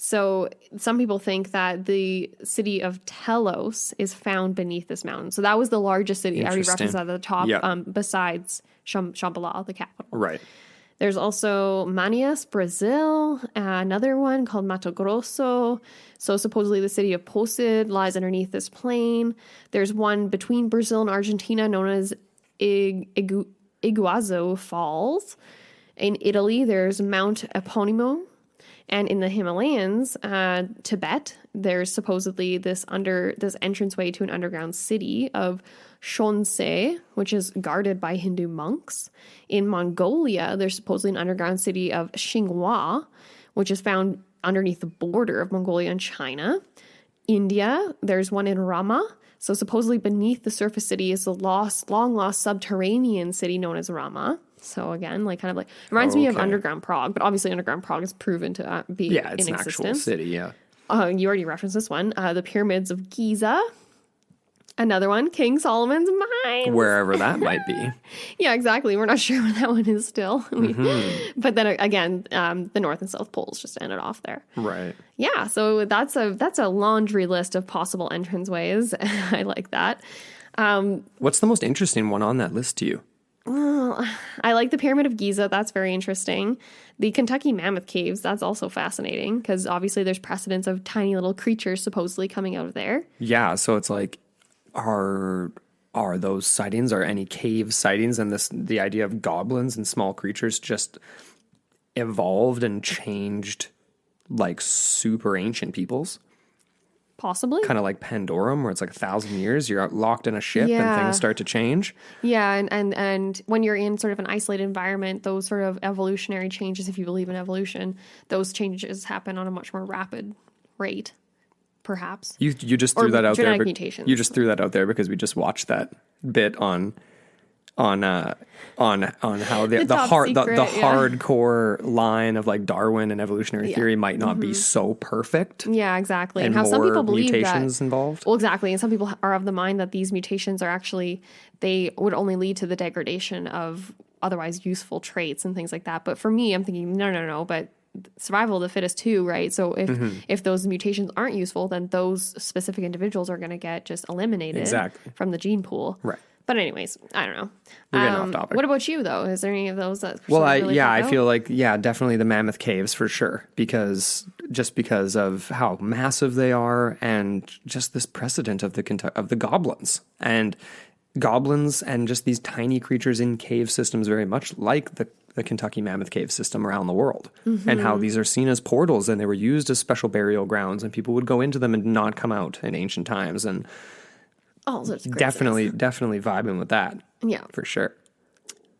So some people think that the city of Telos is found beneath this mountain. So that was the largest city. I already referenced that at the top, besides Shambhala, the capital. Right. There's also Manias, Brazil, another one called Mato Grosso. So supposedly the city of Posid lies underneath this plain. There's one between Brazil and Argentina known as Iguazu Falls. In Italy, there's Mount Eponimo. And in the Himalayas, Tibet, there's supposedly this entranceway to an underground city of Shonse, which is guarded by Hindu monks. In Mongolia, there's supposedly an underground city of Xinghua, which is found underneath the border of Mongolia and China. India, there's one in Rama. So supposedly beneath the surface city is the long-lost subterranean city known as Rama. So again, like kind of like reminds me of underground Prague, but obviously underground Prague is proven to be it's in an existence. Actual city, yeah. You already referenced this one, the pyramids of Giza. Another one, King Solomon's Mines. Wherever that might be. Yeah, exactly. We're not sure where that one is still. But then again, the North and South Poles just ended off there. Right. Yeah, so that's a laundry list of possible entranceways. I like that. What's the most interesting one on that list to you? Well, I like the Pyramid of Giza. That's very interesting. The Kentucky Mammoth Caves, that's also fascinating because obviously there's precedents of tiny little creatures supposedly coming out of there. Yeah, so it's like, are those sightings, are any cave sightings and the idea of goblins and small creatures just evolved and changed like super ancient peoples? Possibly. Kind of like Pandorum, where it's like 1,000 years, you're locked in a ship and things start to change. Yeah, and when you're in sort of an isolated environment, those sort of evolutionary changes, if you believe in evolution, those changes happen on a much more rapid rate, perhaps. You just threw that out there. Mutations. You just threw that out there because we just watched that bit on how the hardcore line of like Darwin and evolutionary theory might not be so perfect. Yeah, exactly. And how some people believe mutations involved. Well, exactly. And some people are of the mind that these mutations are actually, they would only lead to the degradation of otherwise useful traits and things like that. But for me, I'm thinking, no, but survival of the fittest too, right? So if those mutations aren't useful, then those specific individuals are going to get just eliminated from the gene pool. Right. But anyways, I don't know. We're getting off topic. What about you, though? Is there any of those that... I feel like, definitely the Mammoth Caves for sure. Because of how massive they are and just this precedent of the goblins. And goblins and just these tiny creatures in cave systems, very much like the Kentucky Mammoth Cave system around the world, and how these are seen as portals, and they were used as special burial grounds, and people would go into them and not come out in ancient times. And definitely vibing with that. Yeah, for sure.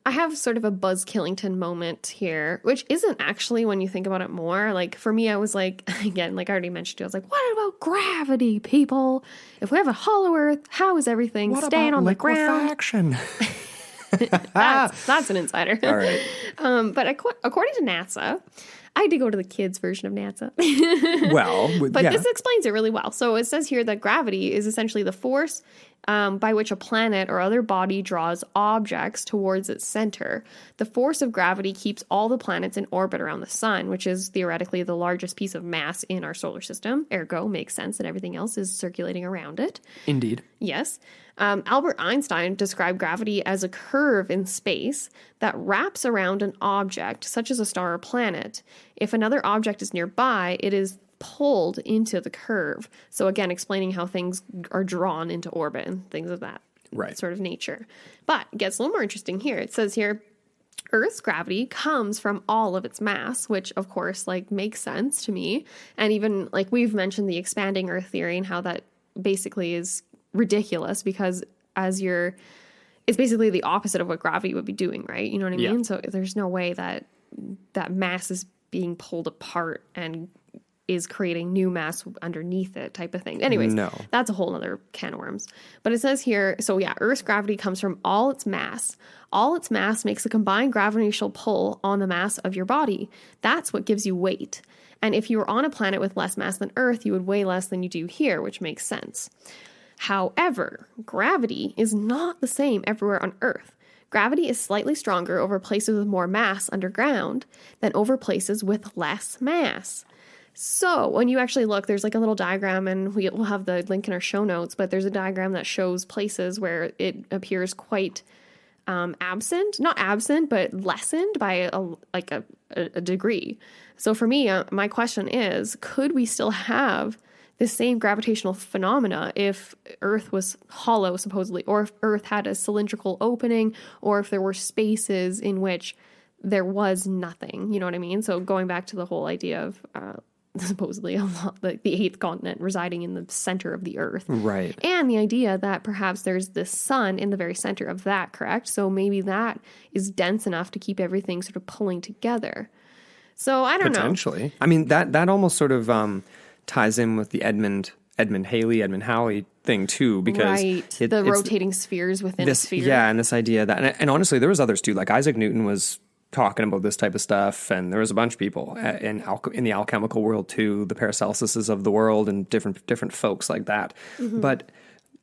I have sort of a Buzz Killington moment here, which isn't actually, when you think about it more, like for me, I was like, again, like I already mentioned, I was like, what about gravity, people? If we have a hollow Earth, how is everything staying on the ground? That's an insider. All right. But according to NASA, I had to go to the kids' version of NASA. But this explains it really well. So it says here that gravity is essentially the force by which a planet or other body draws objects towards its center. The force of gravity keeps all the planets in orbit around the sun, which is theoretically the largest piece of mass in our solar system. Ergo, makes sense that everything else is circulating around it. Indeed. Yes. Albert Einstein described gravity as a curve in space that wraps around an object, such as a star or planet. If another object is nearby, it is pulled into the curve. So again, explaining how things are drawn into orbit and things of that sort of nature. But it gets a little more interesting here. It says here, Earth's gravity comes from all of its mass, which of course like makes sense to me. And even like we've mentioned the expanding Earth theory and how that basically is ridiculous, because it's basically the opposite of what gravity would be doing, right? You know what I mean? So there's no way that mass is being pulled apart and is creating new mass underneath it type of thing. Anyways, that's a whole other can of worms. But it says here, so yeah, Earth's gravity comes from all its mass. All its mass makes a combined gravitational pull on the mass of your body. That's what gives you weight. And if you were on a planet with less mass than Earth, you would weigh less than you do here, which makes sense. However, gravity is not the same everywhere on Earth. Gravity is slightly stronger over places with more mass underground than over places with less mass. So when you actually look, there's like a little diagram, and we'll have the link in our show notes, but there's a diagram that shows places where it appears quite absent, not absent, but lessened by a degree. So for me, my question is, could we still have the same gravitational phenomena if Earth was hollow, supposedly, or if Earth had a cylindrical opening, or if there were spaces in which there was nothing? You know what I mean? So going back to the whole idea of supposedly the eighth continent residing in the center of the Earth. Right. And the idea that perhaps there's this sun in the very center of that, correct? So maybe that is dense enough to keep everything sort of pulling together. So I don't know. Potentially. I mean, that almost sort of ties in with the Edmund Halley thing too, because the rotating spheres within a sphere. Yeah, and this idea that, and honestly, there was others too. Like Isaac Newton was talking about this type of stuff, and there was a bunch of people in the alchemical world too, the Paracelsuses of the world, and different folks like that. Mm-hmm. But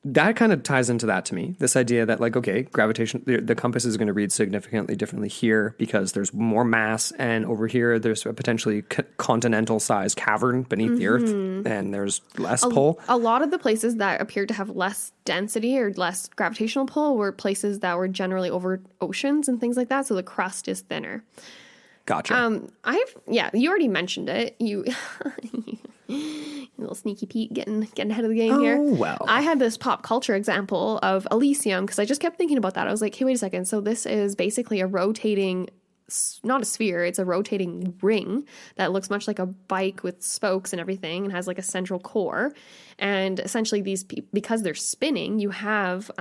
that kind of ties into that to me. This idea that like, okay, gravitation, the compass is going to read significantly differently here because there's more mass, and over here there's a potentially continental sized cavern beneath the Earth, and there's less pull. A lot of the places that appeared to have less density or less gravitational pull were places that were generally over oceans and things like that, so the crust is thinner. Gotcha. You already mentioned it. You little sneaky Pete getting ahead of the game here. Oh, well. I had this pop culture example of Elysium because I just kept thinking about that. I was like, hey, wait a second. So this is basically a rotating, not a sphere, it's a rotating ring that looks much like a bike with spokes and everything and has like a central core. And essentially because they're spinning, you have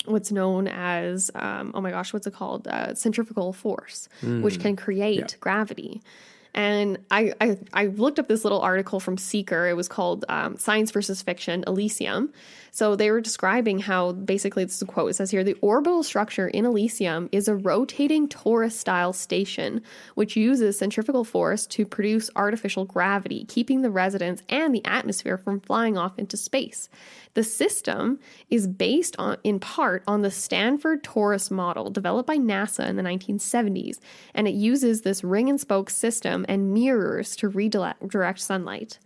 what's known as, what's it called? Centrifugal force, which can create gravity. And I looked up this little article from Seeker. It was called Science versus Fiction, Elysium. So they were describing how, basically, this is a quote, it says here, the orbital structure in Elysium is a rotating torus-style station, which uses centrifugal force to produce artificial gravity, keeping the residents and the atmosphere from flying off into space. The system is based in part on the Stanford torus model developed by NASA in the 1970s, and it uses this ring and spoke system and mirrors to redirect sunlight.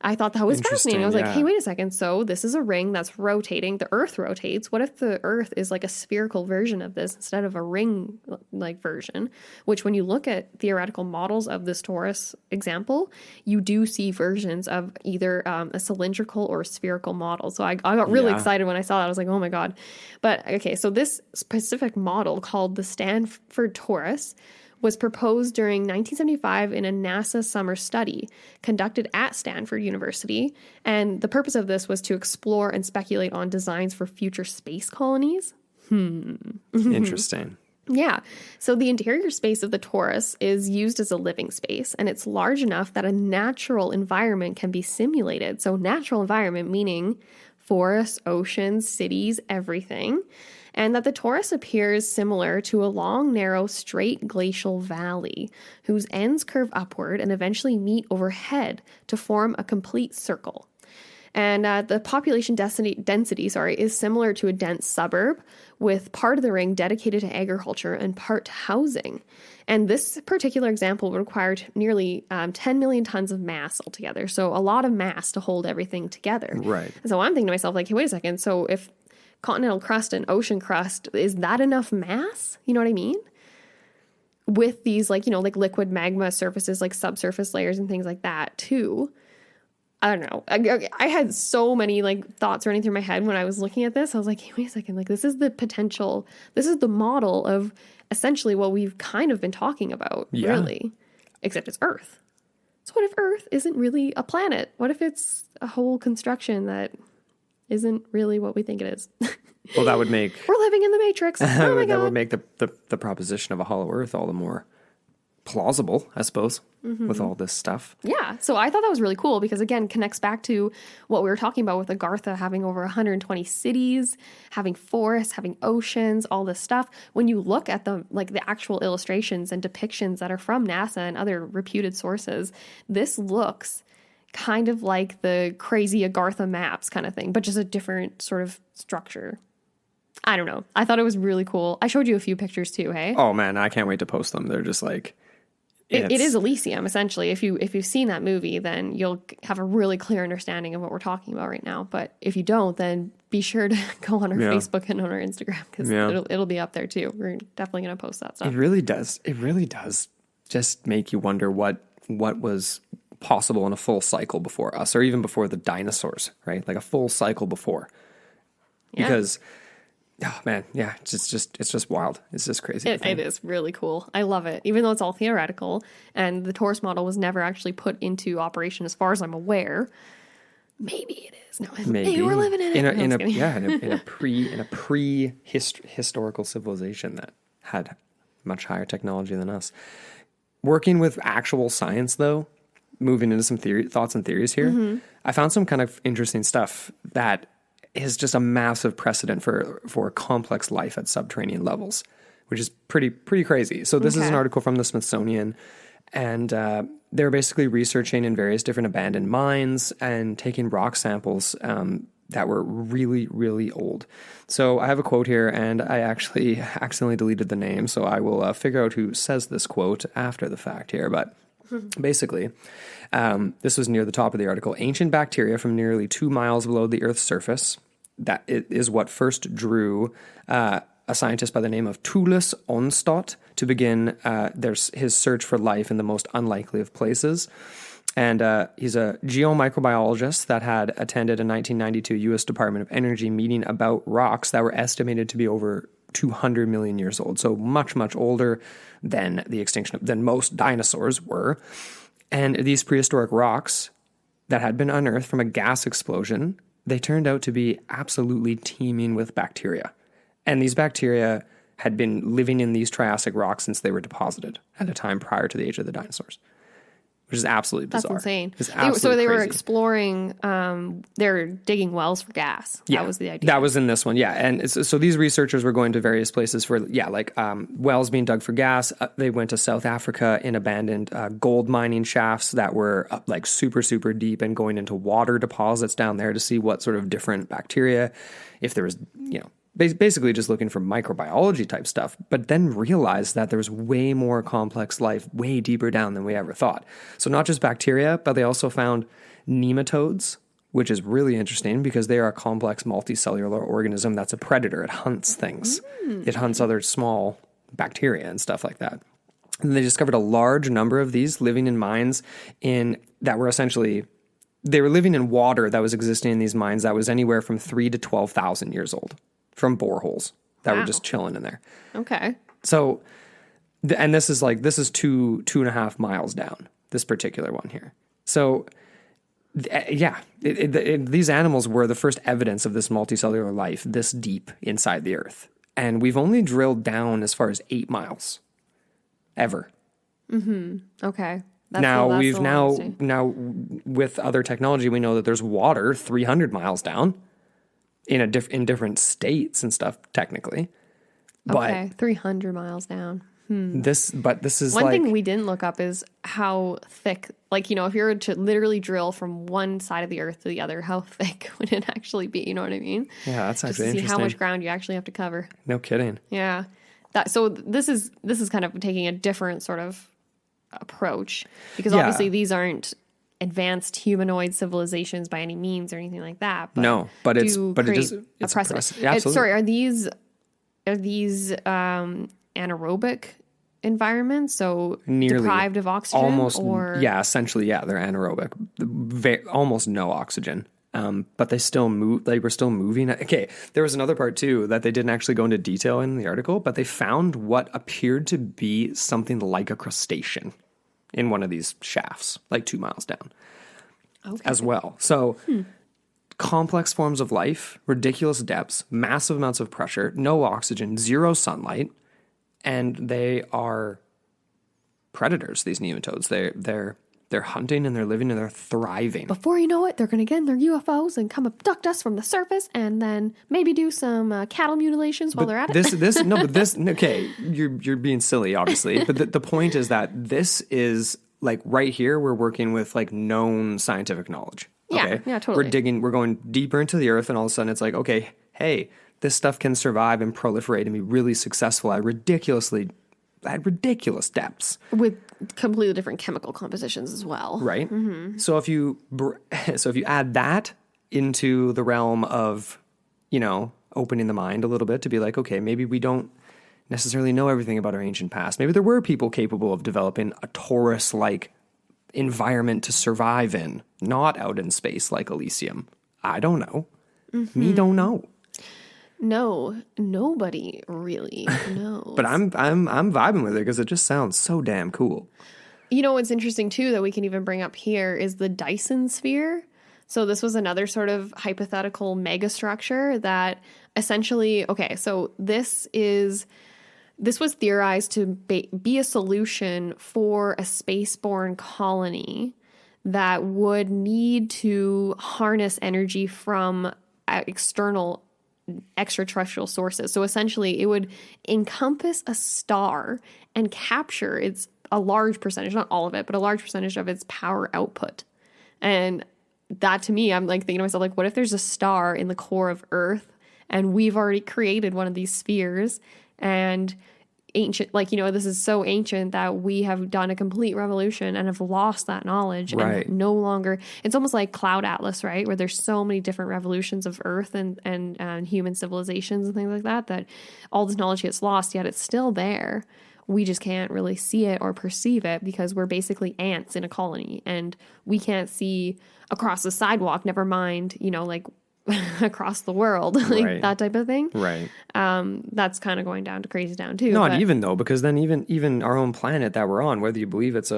I thought that was fascinating. I was like, hey, wait a second. So this is a ring that's rotating. The Earth rotates. What if the Earth is like a spherical version of this instead of a ring-like version? Which when you look at theoretical models of this torus example, you do see versions of either a cylindrical or a spherical model. So I got really excited when I saw that. I was like, oh my God. But okay, so this specific model called the Stanford torus was proposed during 1975 in a NASA summer study conducted at Stanford University. And the purpose of this was to explore and speculate on designs for future space colonies. Interesting. Yeah. So the interior space of the torus is used as a living space, and it's large enough that a natural environment can be simulated. So natural environment meaning forests, oceans, cities, everything. And that the torus appears similar to a long, narrow, straight glacial valley whose ends curve upward and eventually meet overhead to form a complete circle. And the population density is similar to a dense suburb, with part of the ring dedicated to agriculture and part to housing. And this particular example would require nearly 10 million tons of mass altogether. So a lot of mass to hold everything together. Right. And so I'm thinking to myself, like, hey, wait a second. So if continental crust and ocean crust, is that enough mass? You know what I mean? With these, like, you know, like liquid magma surfaces, like subsurface layers and things like that too. I don't know. I had so many like thoughts running through my head when I was looking at this. I was like, hey, wait a second. Like, this is the potential. This is the model of essentially what we've kind of been talking about, really. Except it's Earth. So what if Earth isn't really a planet? What if it's a whole construction that isn't really what we think it is? Well, that would make... We're living in the Matrix. Oh my God. That would make the proposition of a hollow Earth all the more plausible, I suppose, with all this stuff. Yeah. So I thought that was really cool because, again, connects back to what we were talking about with Agartha having over 120 cities, having forests, having oceans, all this stuff. When you look at the actual illustrations and depictions that are from NASA and other reputed sources, this looks kind of like the crazy Agartha maps kind of thing, but just a different sort of structure. I don't know. I thought it was really cool. I showed you a few pictures too, hey? Oh man, I can't wait to post them. They're just like... It is Elysium, essentially. If you've seen that movie, then you'll have a really clear understanding of what we're talking about right now. But if you don't, then be sure to go on our Facebook and on our Instagram because it'll be up there too. We're definitely going to post that stuff. It really does. It really does just make you wonder what was possible in a full cycle before us, or even before the dinosaurs, right? Like a full cycle before. Yeah. Because... oh man, yeah, it's just wild. It's just crazy. It is really cool. I love it. Even though it's all theoretical and the torus model was never actually put into operation as far as I'm aware. Maybe it is. No, maybe we're living in it. In a pre-historical civilization that had much higher technology than us. Working with actual science though, moving into some thoughts and theories here, I found some kind of interesting stuff that is just a massive precedent for complex life at subterranean levels, which is pretty crazy. So this is an article from the Smithsonian, and they're basically researching in various different abandoned mines and taking rock samples that were really, really old. So I have a quote here, and I actually accidentally deleted the name, so I will figure out who says this quote after the fact here, but... basically, this was near the top of the article. Ancient bacteria from nearly 2 miles below the Earth's surface. That is what first drew a scientist by the name of Tullus Onstott to begin his search for life in the most unlikely of places. And he's a geomicrobiologist that had attended a 1992 U.S. Department of Energy meeting about rocks that were estimated to be over 200 million years old. So much, much older than than most dinosaurs were. And these prehistoric rocks that had been unearthed from a gas explosion, they turned out to be absolutely teeming with bacteria. And these bacteria had been living in these Triassic rocks since they were deposited at a time prior to the age of the dinosaurs. Which is absolutely bizarre. That's insane. So they were exploring, they're digging wells for gas. Yeah, that was the idea. That was in this one, yeah. And so these researchers were going to various places for, wells being dug for gas. They went to South Africa in abandoned gold mining shafts that were super, super deep and going into water deposits down there to see what sort of different bacteria, if there was, basically just looking for microbiology type stuff, but then realized that there's way more complex life way deeper down than we ever thought. So not just bacteria, but they also found nematodes, which is really interesting because they are a complex multicellular organism that's a predator. It hunts things. It hunts other small bacteria and stuff like that. And they discovered a large number of these living in mines that were essentially, they were living in water that was existing in these mines that was anywhere from 3 to 12,000 years old from boreholes that were just chilling in there. Okay. So, and this is 2.5 miles down, this particular one here. So, these animals were the first evidence of this multicellular life this deep inside the earth. And we've only drilled down as far as 8 miles ever. Okay. Now with other technology, we know that there's water 300 miles down in different states and stuff, technically. Okay, 300 miles down. This is one thing we didn't look up is how thick, like, you know, if you were to literally drill from one side of the earth to the other, how thick would it actually be? You know what I mean? Yeah, that's actually interesting. interesting. How much ground you actually have to cover. No kidding. Yeah. So this is kind of taking a different sort of approach because obviously these aren't advanced humanoid civilizations by any means or anything like that. But no, but it's a precedent. Yeah, absolutely. Sorry, are these anaerobic environments? So nearly deprived of oxygen? Essentially, they're anaerobic. Almost no oxygen. But they still move. They were still moving. Okay, there was another part too that they didn't actually go into detail in the article, but they found what appeared to be something like a crustacean in one of these shafts, like 2 miles down, as well. So complex forms of life, ridiculous depths, massive amounts of pressure, no oxygen, zero sunlight, and they are predators. These nematodes, they're hunting and they're living and they're thriving. Before you know it, they're going to get in their UFOs and come abduct us from the surface and then maybe do some cattle mutilations while they're at it. Okay, you're being silly, obviously. But the point is that this is like right here, we're working with like known scientific knowledge. Okay? Yeah, totally. We're going deeper into the earth and all of a sudden it's like, okay, hey, this stuff can survive and proliferate and be really successful at ridiculous depths. With completely different chemical compositions as well. Right. So if you add that into the realm of, you know, opening the mind a little bit to be like, okay, maybe we don't necessarily know everything about our ancient past. Maybe there were people capable of developing a Taurus-like environment to survive in, not out in space like Elysium. I don't know. Me don't know. No, nobody really knows. But I'm vibing with it because it just sounds so damn cool. You know what's interesting too that we can even bring up here is the Dyson sphere. So this was another sort of hypothetical megastructure that essentially, okay, so this was theorized to be a solution for a spaceborne colony that would need to harness energy from external extraterrestrial sources. So essentially it would encompass a star and capture a large percentage, not all of it, but a large percentage of its power output. And that to me, I'm like thinking to myself, like, what if there's a star in the core of Earth and we've already created one of these spheres and ancient, like, you know, this is so ancient that we have done a complete revolution and have lost that knowledge. Right. And no longer, it's almost like Cloud Atlas, right? Where there's so many different revolutions of Earth and human civilizations and things like that all this knowledge gets lost, yet it's still there. We just can't really see it or perceive it because we're basically ants in a colony and we can't see across the sidewalk, never mind, you know, like across the world, like that type of thing. Right. That's kind of going down to crazy town too. Not even though, because then even our own planet that we're on, whether you believe it's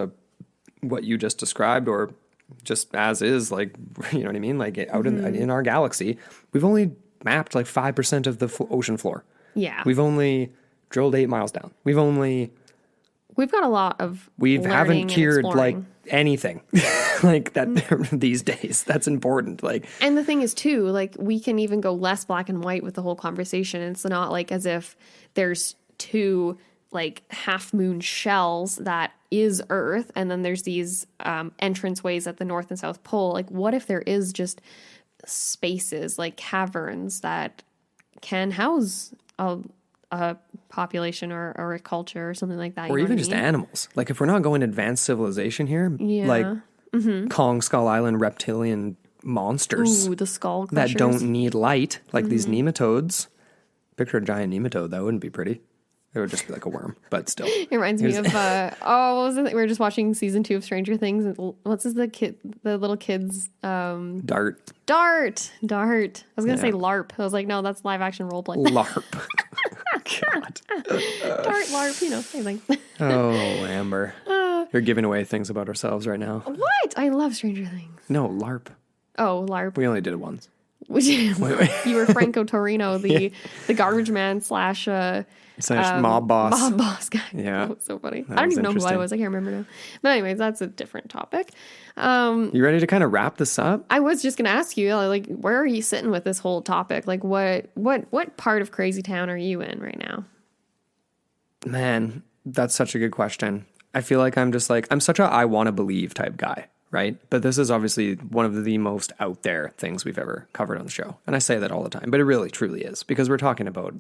what you just described or just as is, like, you know what I mean? Like out in our galaxy, we've only mapped like 5% of the ocean floor. Yeah. We've only drilled 8 miles down. We've got a lot of haven't cured like anything like that these days. That's important. Like, and the thing is too, like, we can even go less black and white with the whole conversation. It's not like as if there's two like half moon shells that is Earth, and then there's these entrance ways at the North and South Pole. Like, what if there is just spaces like caverns that can house a population or a culture or something like that, or even just animals. Like, if we're not going advanced civilization here, like Kong Skull Island reptilian monsters. Ooh, the skull that crushers. don't need light, like these nematodes. Picture a giant nematode. That wouldn't be pretty. It would just be like a worm, but still. It reminds me of what was it? We were just watching season 2 of Stranger Things. What's the little kid's Dart. I was gonna say LARP. I was like, no, that's live action role play. LARP. God. Dart, LARP, same thing. Oh, Amber. You're giving away things about ourselves right now. What? I love Stranger Things. No, LARP. Oh, LARP. We only did it once. You were Franco Torino, the garbage man / mob boss. Mob boss guy. Yeah. That was so funny. I don't even know who I was. I can't remember now. But anyways, that's a different topic. You ready to kind of wrap this up? I was just going to ask you, like, where are you sitting with this whole topic? Like, what part of Crazy Town are you in right now? Man, that's such a good question. I feel like I'm such a I want to believe type guy, right? But this is obviously one of the most out there things we've ever covered on the show. And I say that all the time, but it really truly is, because we're talking about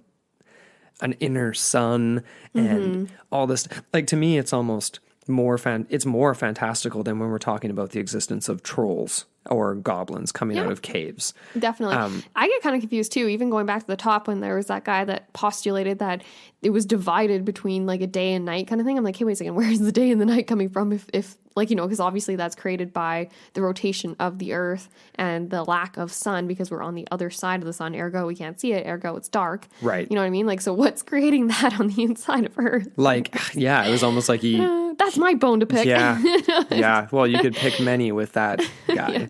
an inner sun and all this. Like, to me, it's almost more fantastical than when we're talking about the existence of trolls or goblins coming out of caves. Definitely. I get kind of confused too, even going back to the top when there was that guy that postulated that it was divided between like a day and night kind of thing. I'm like, hey, wait a second, where is the day and the night coming from? If like, because obviously that's created by the rotation of the earth and the lack of sun, because we're on the other side of the sun, ergo we can't see it, ergo it's dark. Right. You know what I mean? Like, so what's creating that on the inside of earth? Like, yeah, it was almost like he... That's my bone to pick. Yeah. Yeah. Well, you could pick many with that guy. Yeah.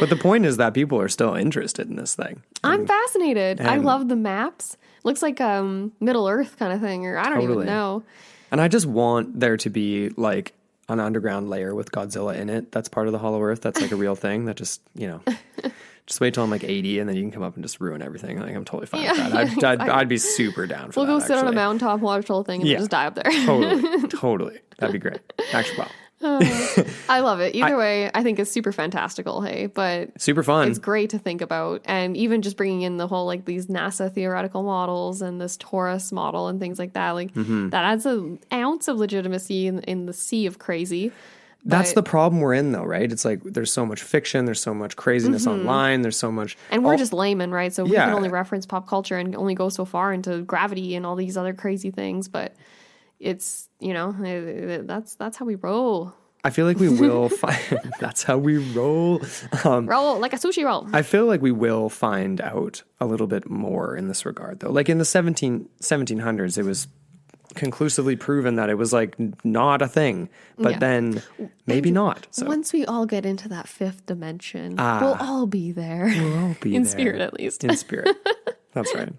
But the point is that people are still interested in this thing. I'm fascinated. I love the maps. Looks like Middle Earth kind of thing, or I don't even know. And I just want there to be like an underground layer with Godzilla in it. That's part of the Hollow Earth. That's like a real thing that just, just wait till I'm like 80 and then you can come up and just ruin everything. Like, I'm totally fine with that. I'd be super down for that. We'll go sit on a mountaintop, watch the whole thing, and then just die up there. Totally. That'd be great. Actually, well. I love it. Either way, I think it's super fantastical, hey? But super fun. It's great to think about. And even just bringing in the whole, like, these NASA theoretical models and this Taurus model and things like that, like, that adds an ounce of legitimacy in the sea of crazy. That's the problem we're in, though, right? It's like there's so much fiction, there's so much craziness online, there's so much... And we're just laymen, right? So we can only reference pop culture and only go so far into gravity and all these other crazy things, but it's, that's how we roll. I feel like we will find... That's how we roll. Roll like a sushi roll. I feel like we will find out a little bit more in this regard, though. Like in the 1700s, it was conclusively proven that it was like not a thing, but then maybe not. So once we all get into that fifth dimension, we'll all be there. We'll all be in there. Spirit, at least. In spirit. That's right.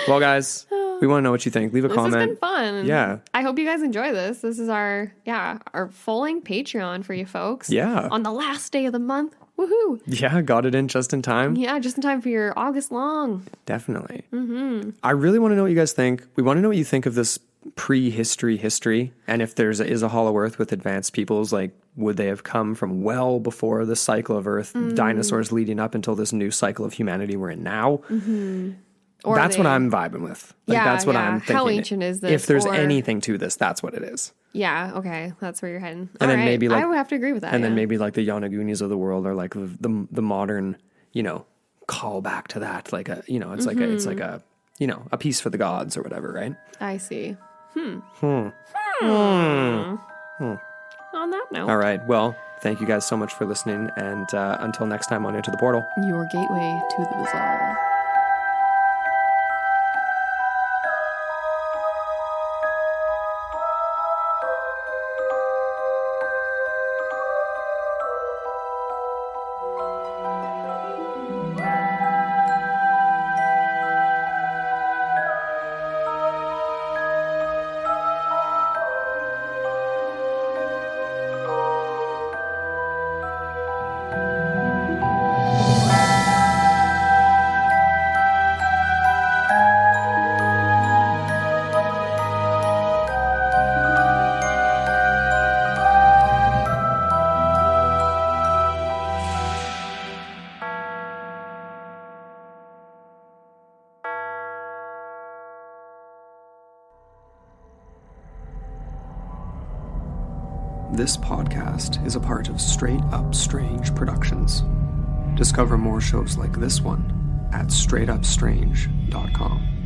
Well, guys, we want to know what you think. Leave a comment. This has been fun. Yeah. I hope you guys enjoy this. This is our full-length Patreon for you folks. Yeah. On the last day of the month. Woohoo. Yeah, got it in just in time. Yeah, just in time for your August long. Definitely. I really want to know what you guys think. We want to know what you think of this prehistory history, and if there is a Hollow Earth with advanced peoples, like would they have come from well before the cycle of Earth, dinosaurs leading up until this new cycle of humanity we're in now? Or that's what I'm vibing with. Like, that's what I'm thinking. How ancient is this? If there's anything to this, that's what it is. Yeah, okay. That's where you're heading. And then maybe like, I would have to agree with that. And then maybe like the Yanagunis of the world are like the modern, call back to that. Like it's like a a piece for the gods or whatever, right? I see. On that note. All right. Well, thank you guys so much for listening. And until next time on Into the Portal. Your gateway to the bizarre. This podcast is a part of Straight Up Strange Productions. Discover more shows like this one at straightupstrange.com.